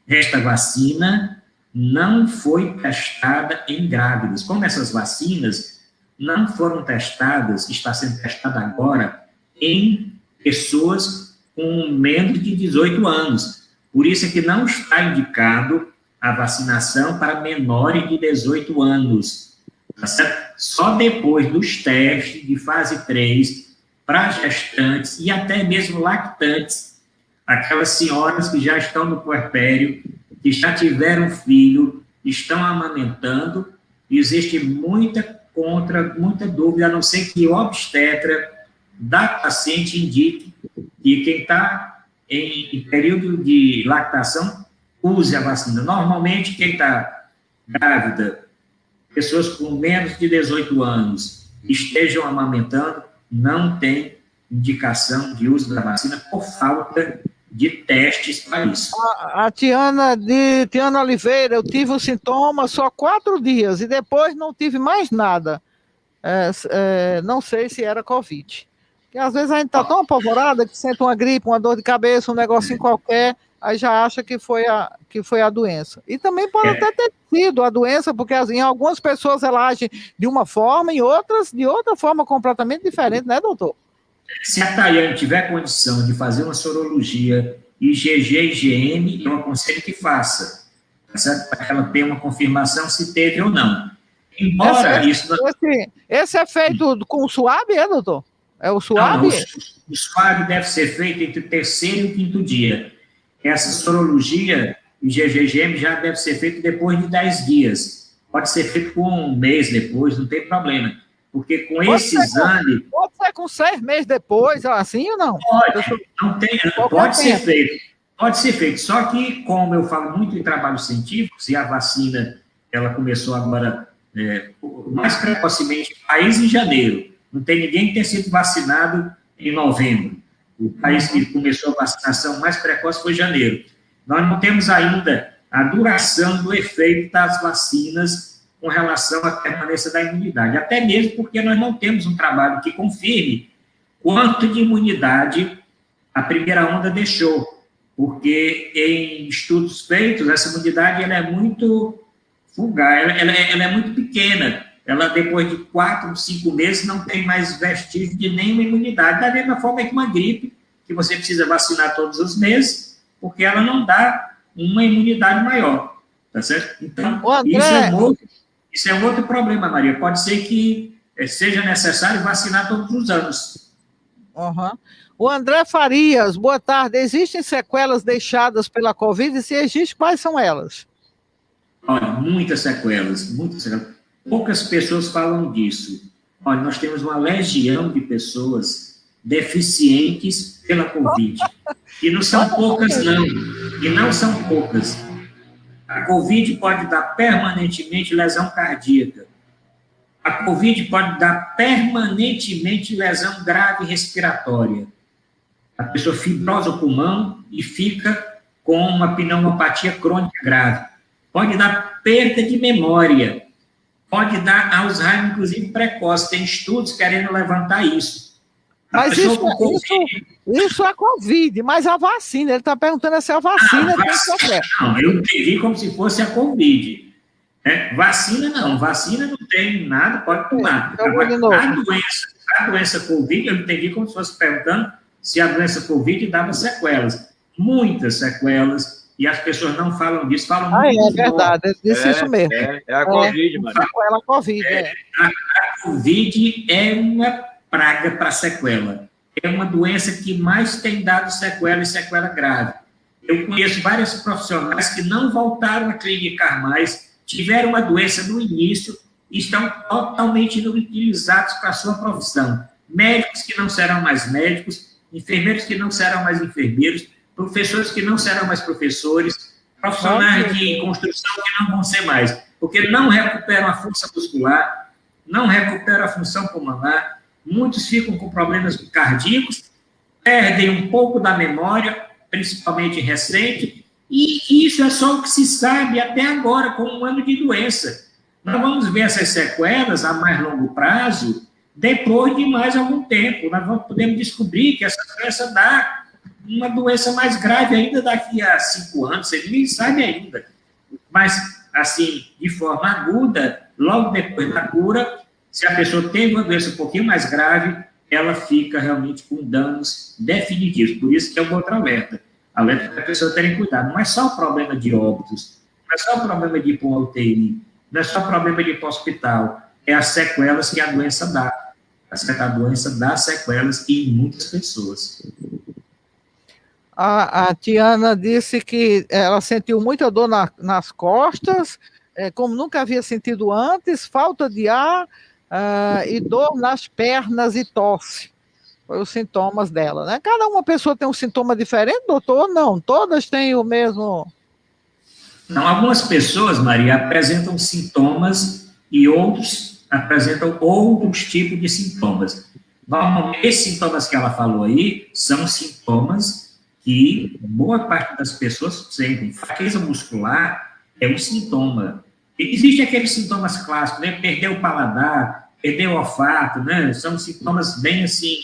esta vacina não foi testada em grávidas. Como essas vacinas não foram testadas, está sendo testada agora, em pessoas com menos de 18 anos. Por isso é que não está indicado a vacinação para menores de 18 anos. Tá certo? Só depois dos testes de fase 3 para gestantes e até mesmo lactantes, aquelas senhoras que já estão no puerpério, que já tiveram filho, estão amamentando, existe muita dúvida, a não ser que o obstetra da paciente indique que quem está em período de lactação use a vacina. Normalmente, quem está grávida, pessoas com menos de 18 anos, estejam amamentando, não tem indicação de uso da vacina por falta de testes para isso. A Tiana Oliveira, eu tive o sintoma só 4 dias e depois não tive mais nada. Não sei se era Covid. Porque às vezes a gente está tão apavorada que sente uma gripe, uma dor de cabeça, um negocinho qualquer, aí já acha que foi a doença. E também pode até ter sido a doença, porque em algumas pessoas ela age de uma forma, em outras de outra forma completamente diferente, né, doutor? Se a Tayane tiver condição de fazer uma sorologia IgG e IgM, eu aconselho que faça, tá certo? Para ela ter uma confirmação se teve ou não. Embora Esse é feito com o SWAB, doutor? É o SWAB? Não, o SWAB deve ser feito entre o 3º e o 5º dia. Essa sorologia IgG-IgM já deve ser feita depois de 10 dias. Pode ser feito com um mês depois, não tem problema. Porque com esse exame... Pode ser com 6 meses depois, assim ou não? Pode ser feito. Pode ser feito. Só que, como eu falo muito em trabalhos científicos, e a vacina ela começou agora mais precocemente no país em janeiro. Não tem ninguém que tenha sido vacinado em novembro. O país que começou a vacinação mais precoce foi janeiro. Nós não temos ainda a duração do efeito das vacinas com relação à permanência da imunidade. Até mesmo porque nós não temos um trabalho que confirme quanto de imunidade a primeira onda deixou. Porque em estudos feitos, essa imunidade ela é muito fugaz, ela é muito pequena. Ela, depois de 4, 5 meses, não tem mais vestígio de nenhuma imunidade. Da mesma forma que uma gripe, que você precisa vacinar todos os meses, porque ela não dá uma imunidade maior. Tá certo? Então, isso é um outro problema, Maria. Pode ser que seja necessário vacinar todos os anos. Uhum. O André Farias, boa tarde. Existem sequelas deixadas pela Covid? E se existem, quais são elas? Olha, muitas sequelas. Poucas pessoas falam disso. Olha, nós temos uma legião de pessoas deficientes pela Covid. E não são poucas, não. E não são poucas. A Covid pode dar permanentemente lesão cardíaca. A Covid pode dar permanentemente lesão grave respiratória. A pessoa fibrosa o pulmão e fica com uma pneumopatia crônica grave. Pode dar perda de memória. Pode dar Alzheimer, inclusive, precoce. Tem estudos querendo levantar isso. Mas isso é Covid, mas a vacina, ele está perguntando se a vacina tem sequela. Não, eu entendi como se fosse a Covid. Vacina não tem nada, pode tomar. A doença Covid, eu entendi como se fosse perguntando se a doença Covid dava sequelas. Muitas sequelas. E as pessoas não falam disso, falam muito. É verdade, eu disse isso mesmo. É a Covid, mano. Sequela Covid, A Covid é uma praga para sequela. É uma doença que mais tem dado sequela e sequela grave. Eu conheço vários profissionais que não voltaram a clinicar mais, tiveram uma doença no início e estão totalmente inutilizados para a sua profissão. Médicos que não serão mais médicos, enfermeiros que não serão mais enfermeiros, professores que não serão mais professores, profissionais de construção que não vão ser mais, porque não recuperam a força muscular, não recuperam a função pulmonar, muitos ficam com problemas cardíacos perdem um pouco da memória, principalmente recente, e isso é só o que se sabe até agora, com um ano de doença. Nós vamos ver essas sequelas a mais longo prazo, depois de mais algum tempo. Nós podemos descobrir que essa doença dá uma doença mais grave ainda daqui a 5 anos, você nem sabe ainda. Mas, assim, de forma aguda, logo depois da cura, se a pessoa tem uma doença um pouquinho mais grave, ela fica realmente com danos definitivos. Por isso que é o outro alerta. Alerta para a pessoa terem cuidado. Não é só o problema de óbitos, não é só o problema de ir para uma UTI, não é só o problema de ir para o hospital, é as sequelas que a doença dá. A doença dá sequelas em muitas pessoas. A Tiana disse que ela sentiu muita dor nas costas, como nunca havia sentido antes, falta de ar e dor nas pernas e tosse. Foi os sintomas dela, né? Cada uma pessoa tem um sintoma diferente, doutor? Não, todas têm o mesmo... Não, algumas pessoas, Maria, apresentam sintomas e outros apresentam outros tipos de sintomas. Normalmente, esses sintomas que ela falou aí são sintomas que boa parte das pessoas sentem. Fraqueza muscular é um sintoma. E existem aqueles sintomas clássicos, né? Perder o paladar, perder o olfato, né? São sintomas bem, assim,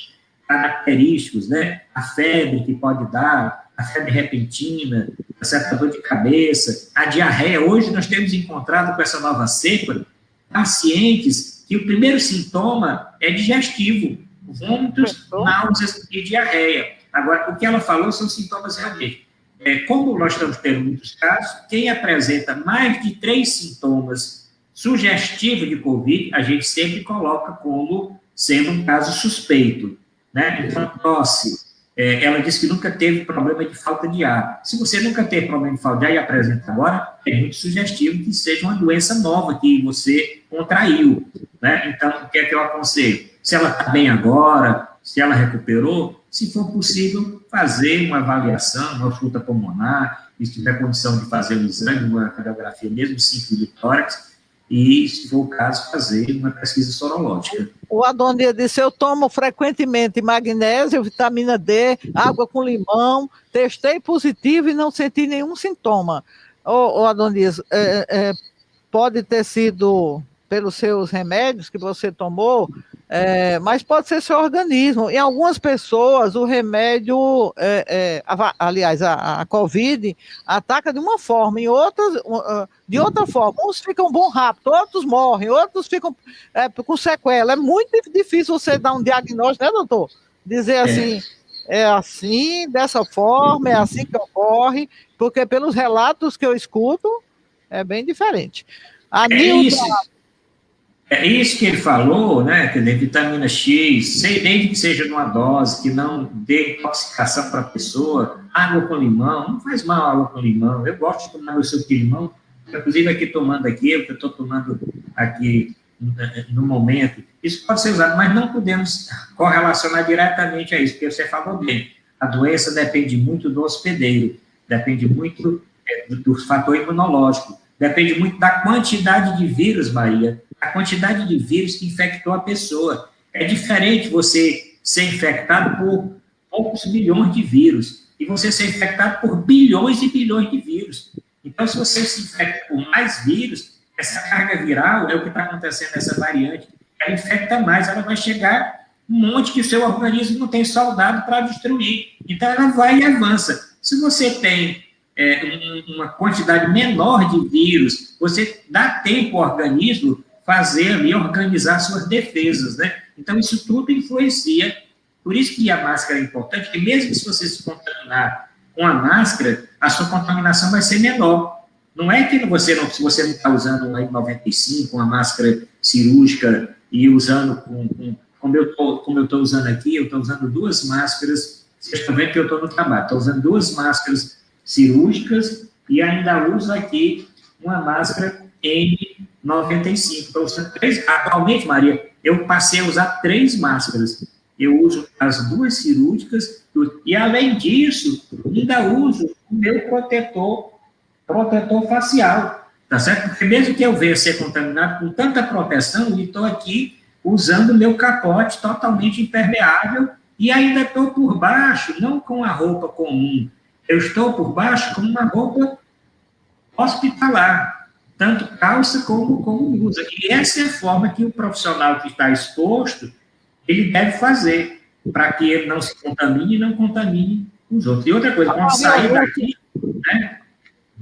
característicos, né? A febre que pode dar, a febre repentina, a certa dor de cabeça, a diarreia. Hoje nós temos encontrado com essa nova cepa pacientes que o primeiro sintoma é digestivo, vômitos, náuseas e diarreia. Agora, o que ela falou são sintomas realmente. Como nós estamos tendo muitos casos, quem apresenta mais de 3 sintomas sugestivos de Covid, a gente sempre coloca como sendo um caso suspeito, né? Então, tosse. Ela disse que nunca teve problema de falta de ar. Se você nunca teve problema de falta de ar e apresenta agora, é muito sugestivo que seja uma doença nova que você contraiu, né? Então, o que é que eu aconselho? Se ela está bem agora, se ela recuperou, se for possível, fazer uma avaliação, uma ausculta pulmonar, e se tiver condição de fazer um exame, uma radiografia mesmo simples do tórax, e, se for o caso, fazer uma pesquisa sorológica. O Adonias disse, eu tomo frequentemente magnésio, vitamina D, água com limão, testei positivo e não senti nenhum sintoma. Ô Adonias, pode ter sido pelos seus remédios que você tomou, mas pode ser seu organismo. Em algumas pessoas, o remédio, aliás, a Covid, ataca de uma forma, em outras, de outra forma. Uns ficam bom rápido, outros morrem, outros ficam com sequela. É muito difícil você dar um diagnóstico, né, doutor? Dizer assim, é assim, dessa forma, é assim que ocorre, porque pelos relatos que eu escuto, é bem diferente. A É isso que ele falou, né? Quer dizer, vitamina X, desde que seja numa dose, que não dê intoxicação para a pessoa, água com limão, não faz mal água com limão. Eu gosto de tomar meu suco de limão, inclusive aqui tomando aqui, eu estou tomando aqui no momento. Isso pode ser usado, mas não podemos correlacionar diretamente a isso, porque você falou bem, a doença depende muito do hospedeiro, depende muito do fator imunológico, depende muito da quantidade de vírus, Maria, a quantidade de vírus que infectou a pessoa. É diferente você ser infectado por poucos milhões de vírus e você ser infectado por bilhões e bilhões de vírus. Então, se você se infecta por mais vírus, essa carga viral é o que está acontecendo nessa variante. Ela infecta mais, ela vai chegar um monte que o seu organismo não tem soldado para destruir. Então, ela vai e avança. Se você tem uma quantidade menor de vírus, você dá tempo ao organismo fazer ali, organizar suas defesas, né? Então, isso tudo influencia. Por isso que a máscara é importante, porque mesmo se você se contaminar com a máscara, a sua contaminação vai ser menor. Não é que se você não está usando uma N95, uma máscara cirúrgica, e usando como eu estou usando aqui, eu estou usando 2 máscaras, vocês estão vendo que eu estou no trabalho, estou usando 2 máscaras cirúrgicas e ainda uso aqui uma máscara N95. Estou usando 3. Atualmente, Maria, eu passei a usar 3 máscaras. Eu uso as 2 cirúrgicas e, além disso, ainda uso o meu protetor facial, tá certo? Porque mesmo que eu venha ser contaminado com tanta proteção, eu estou aqui usando o meu capote totalmente impermeável E ainda estou por baixo, não com a roupa comum, eu estou por baixo com uma roupa hospitalar, tanto calça como blusa. E essa é a forma que o profissional que está exposto, ele deve fazer, para que ele não se contamine e não contamine os outros. E outra coisa, quando sair daqui, né?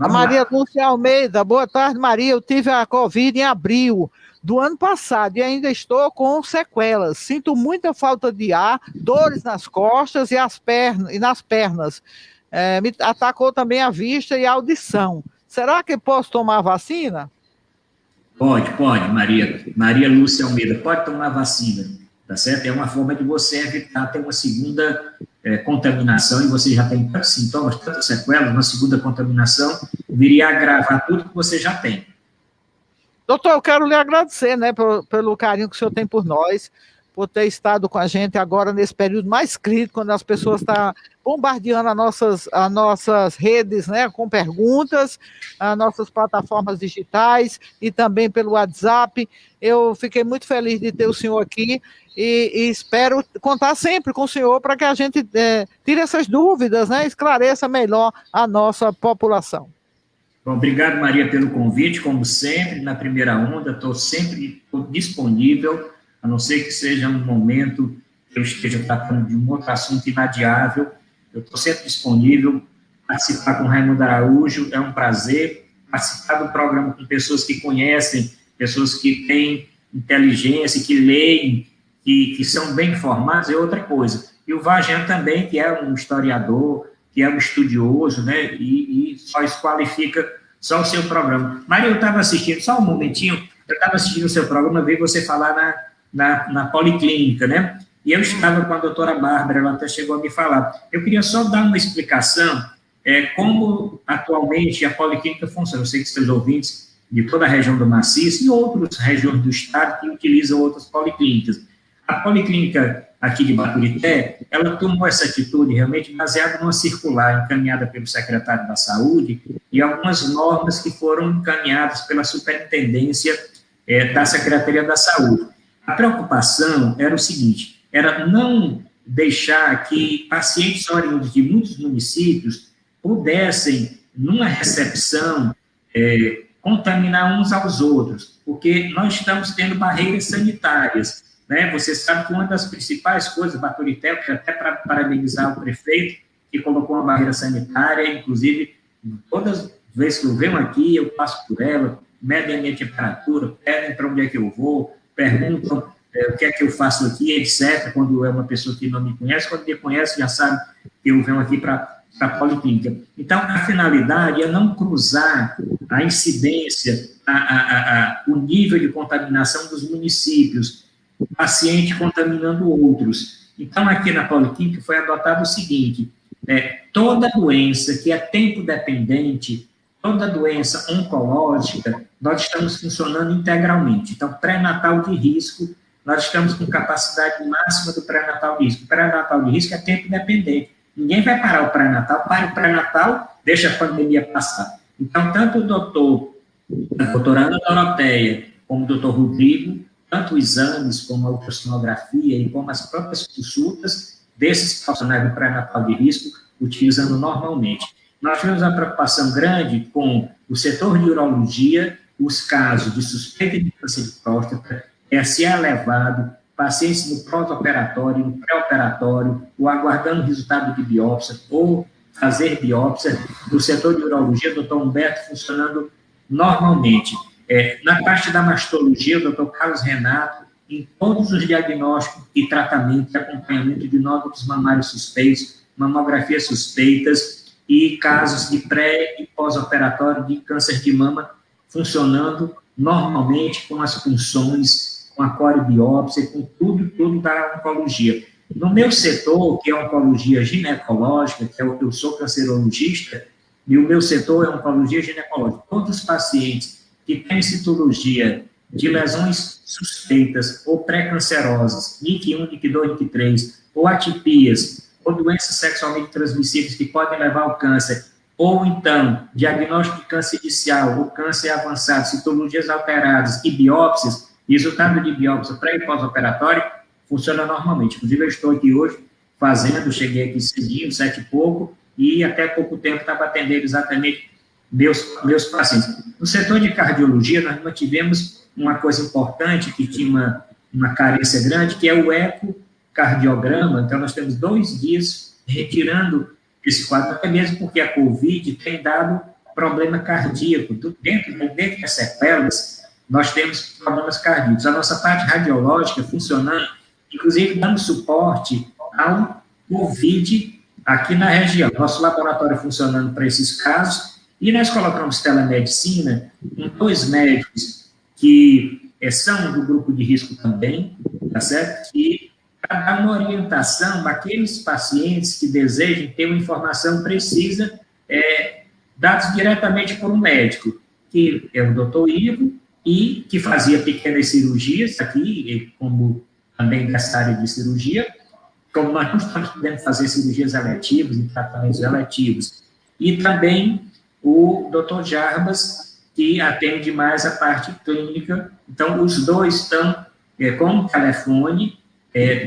A Maria Lúcia Almeida, boa tarde, Maria. Eu tive a Covid em abril do ano passado e ainda estou com sequelas. Sinto muita falta de ar, dores nas costas e nas pernas. Me atacou também a vista e a audição. Será que posso tomar a vacina? Pode, Maria Lúcia Almeida, pode tomar a vacina, tá certo? É uma forma de você evitar ter uma segunda contaminação, e você já tem tantos sintomas, tantas sequelas, uma segunda contaminação viria a agravar tudo que você já tem. Doutor, eu quero lhe agradecer, né, pelo carinho que o senhor tem por nós, por ter estado com a gente agora nesse período mais crítico, quando as pessoas estão bombardeando as nossas redes, né, com perguntas, as nossas plataformas digitais e também pelo WhatsApp. Eu fiquei muito feliz de ter o senhor aqui e espero contar sempre com o senhor para que a gente tire essas dúvidas, né, esclareça melhor a nossa população. Bom, obrigado, Maria, pelo convite, como sempre, na primeira onda, estou sempre disponível, a não ser que seja um momento que eu esteja tratando de um outro assunto inadiável, eu estou sempre disponível. Participar com Raimundo Araújo é um prazer, participar do programa com pessoas que conhecem, pessoas que têm inteligência, que leem, que são bem informados, é outra coisa. E o Vajan também, que é um historiador, que é um estudioso, né, e só isso qualifica só o seu programa. Maria, eu estava assistindo, só um momentinho, eu estava assistindo o seu programa, vi você falar na Policlínica, né, e eu estava com a doutora Bárbara, ela até chegou a me falar. Eu queria só dar uma explicação, como atualmente a Policlínica funciona. Eu sei que seus ouvintes de toda a região do Maciço e outras regiões do estado que utilizam outras policlínicas. A Policlínica aqui de Baturité, ela tomou essa atitude realmente baseada numa circular encaminhada pelo secretário da Saúde e algumas normas que foram encaminhadas pela Superintendência da Secretaria da Saúde. A preocupação era o seguinte, era não deixar que pacientes oriundos de muitos municípios pudessem, numa recepção, contaminar uns aos outros, porque nós estamos tendo barreiras sanitárias, né? Você sabe que uma das principais coisas, Baturité, até para parabenizar o prefeito, que colocou uma barreira sanitária, inclusive, todas as vezes que eu venho aqui, eu passo por ela, medem a minha temperatura, pedem para onde é que eu vou, perguntam o que é que eu faço aqui, etc., quando é uma pessoa que não me conhece, quando me conhece, já sabe que eu venho aqui para a Policlínica. Então, a finalidade é não cruzar a incidência, o nível de contaminação dos municípios, paciente contaminando outros. Então, aqui na Policlínica foi adotado o seguinte, toda doença que é tempo-dependente, toda doença oncológica, nós estamos funcionando integralmente. Então, pré-natal de risco, nós estamos com capacidade máxima do pré-natal de risco. O pré-natal de risco é tempo-dependente. Ninguém vai parar o pré-natal, para o pré-natal, deixa a pandemia passar. Então, tanto a doutora Ana Doroteia, como o doutor Rodrigo, tanto exames como a ultrassonografia e como as próprias consultas desses profissionais do pré-natal de risco, utilizando normalmente. Nós tivemos uma preocupação grande com o setor de urologia, os casos de suspeita de câncer de próstata, se elevado, pacientes no pós-operatório, no pré-operatório, ou aguardando o resultado de biópsia, ou fazer biópsia. No setor de urologia, o doutor Humberto funcionando normalmente. Na parte da mastologia, o doutor Carlos Renato, em todos os diagnósticos e tratamento e acompanhamento de nódulos mamários suspeitos, mamografias suspeitas e casos de pré- e pós-operatório de câncer de mama funcionando normalmente com as funções, com a corebiópsia, com tudo da oncologia. No meu setor, que é oncologia ginecológica, que é o que eu sou cancerologista, e o meu setor é oncologia ginecológica, todos os pacientes que têm citologia de lesões suspeitas ou pré-cancerosas, NIC1, NIC2, NIC3, ou atipias, ou doenças sexualmente transmissíveis que podem levar ao câncer, ou então diagnóstico de câncer inicial ou câncer avançado, citologias alteradas e biópsias, resultado de biópsia pré- e pós-operatório, funciona normalmente. Inclusive, eu estou aqui hoje fazendo, cheguei aqui cedinho, 7 e pouco, e até pouco tempo estava atendendo exatamente meus pacientes. No setor de cardiologia, nós mantivemos uma coisa importante, que tinha uma carência grande, que é o ecocardiograma. Então, nós temos 2 dias retirando esse quadro, até mesmo porque a Covid tem dado problema cardíaco. Dentro das sequelas, nós temos problemas cardíacos. A nossa parte radiológica funcionando, inclusive dando suporte ao Covid aqui na região. Nosso laboratório funcionando para esses casos, e nós colocamos telemedicina com 2 médicos que são do grupo de risco também, tá certo? E para dar uma orientação àqueles pacientes que desejem ter uma informação precisa, dados diretamente por um médico, que é o doutor Ivo, e que fazia pequenas cirurgias aqui, como também dessa área de cirurgia, como nós não estamos podendo fazer cirurgias eletivas e tratamentos eletivos. E também o doutor Jarbas, que atende mais a parte clínica. Então, os 2 estão com o telefone,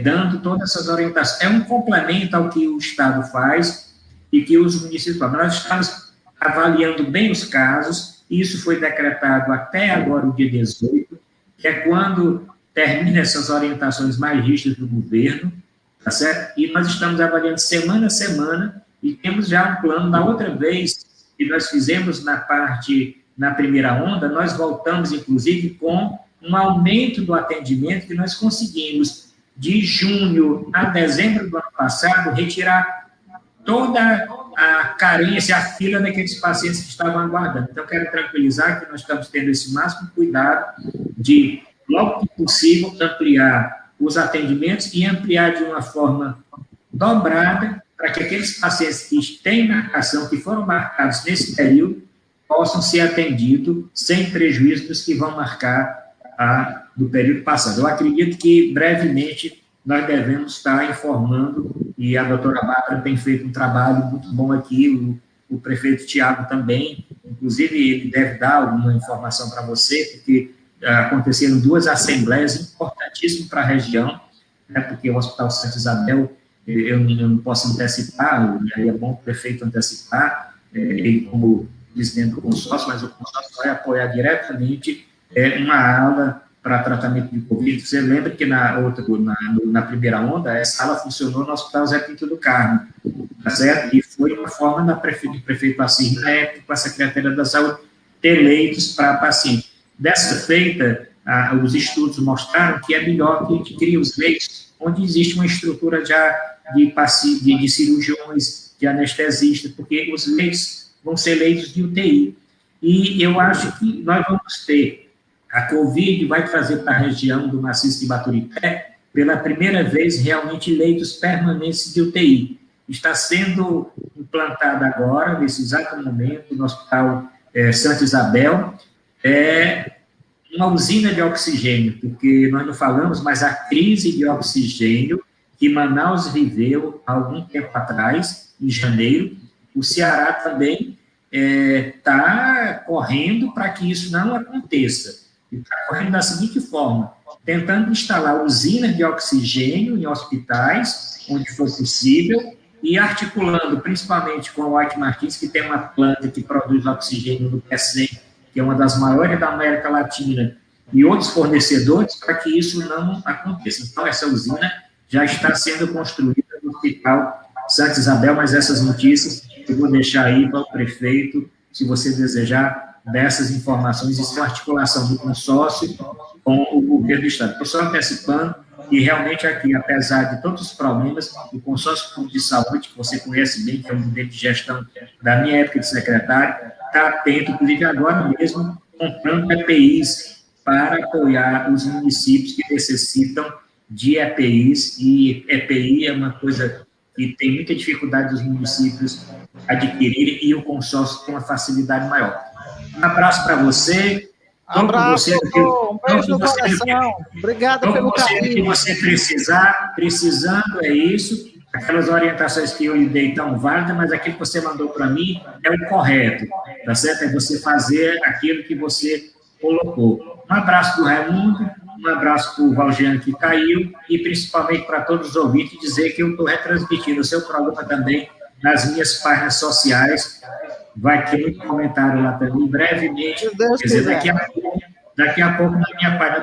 dando todas essas orientações. É um complemento ao que o Estado faz e que os municípios fazem. Nós estamos avaliando bem os casos, isso foi decretado até agora, o dia 18, que é quando termina essas orientações mais rígidas do governo, tá certo? E nós estamos avaliando semana a semana e temos já um plano. Na outra vez que nós fizemos na primeira onda, nós voltamos, inclusive, com um aumento do atendimento que nós conseguimos, de junho a dezembro do ano passado, retirar toda a carência, a fila daqueles pacientes que estavam aguardando. Então, quero tranquilizar que nós estamos tendo esse máximo cuidado de, logo que possível, ampliar os atendimentos e ampliar de uma forma dobrada para que aqueles pacientes que têm marcação, que foram marcados nesse período, possam ser atendidos sem prejuízo dos que vão marcar do período passado. Eu acredito que, brevemente, nós devemos estar informando, e a doutora Bárbara tem feito um trabalho muito bom aqui, o prefeito Tiago também, inclusive ele deve dar alguma informação para você, porque aconteceram 2 assembleias importantíssimas para a região, né, porque o Hospital Santa Isabel, eu não posso antecipar, aí é bom o prefeito antecipar, ele como presidente do consórcio, mas o consórcio vai apoiar diretamente uma ala para tratamento de Covid. Você lembra que na primeira onda, essa ala funcionou no Hospital Zé Pinto do Carmo, tá certo? E foi uma forma do prefeito Assir, na época, com a Secretaria da Saúde, ter leitos para pacientes. Dessa feita, os estudos mostraram que é melhor que a gente crie os leitos onde existe uma estrutura já de cirurgiões, de anestesistas, porque os leitos vão ser leitos de UTI. E eu acho que nós vamos ter, a Covid vai trazer para a região do maciço de Baturité, pela primeira vez, realmente leitos permanentes de UTI. Está sendo implantado agora, nesse exato momento, no Hospital Santa Isabel, uma usina de oxigênio, porque nós não falamos, mas a crise de oxigênio que Manaus viveu há algum tempo atrás, em janeiro, o Ceará também está correndo para que isso não aconteça. Está correndo da seguinte forma, tentando instalar usinas de oxigênio em hospitais, onde for possível, e articulando principalmente com a White Martins, que tem uma planta que produz oxigênio no PECEM, que é uma das maiores da América Latina, e outros fornecedores, para que isso não aconteça. Então, essa usina já está sendo construída no Hospital Santa Isabel, mas essas notícias eu vou deixar aí para o prefeito, se você desejar, dessas informações. Isso é uma articulação do consórcio com o governo do Estado. Estou só antecipando, e realmente aqui, apesar de todos os problemas, o consórcio público de saúde, que você conhece bem, que é um modelo de gestão da minha época de secretário, está atento, inclusive agora mesmo, comprando EPIs para apoiar os municípios que necessitam de EPIs, e EPI é uma coisa que tem muita dificuldade dos municípios adquirirem, e o consórcio com uma facilidade maior. Um abraço para você. Abraço, doutor. Um beijo no coração. Obrigado pelo carinho. Que você precisando é isso. Aquelas orientações que eu lhe dei tão válidas, mas aquilo que você mandou para mim é o correto, tá certo? É você fazer aquilo que você colocou. Um abraço do Raimundo, Um abraço para o Valjean, que caiu, e principalmente para todos os ouvintes, dizer que eu estou retransmitindo o seu programa também nas minhas páginas sociais. Vai ter muito comentário lá também, brevemente. Se Deus Quer dizer, quiser. daqui a pouco, na minha página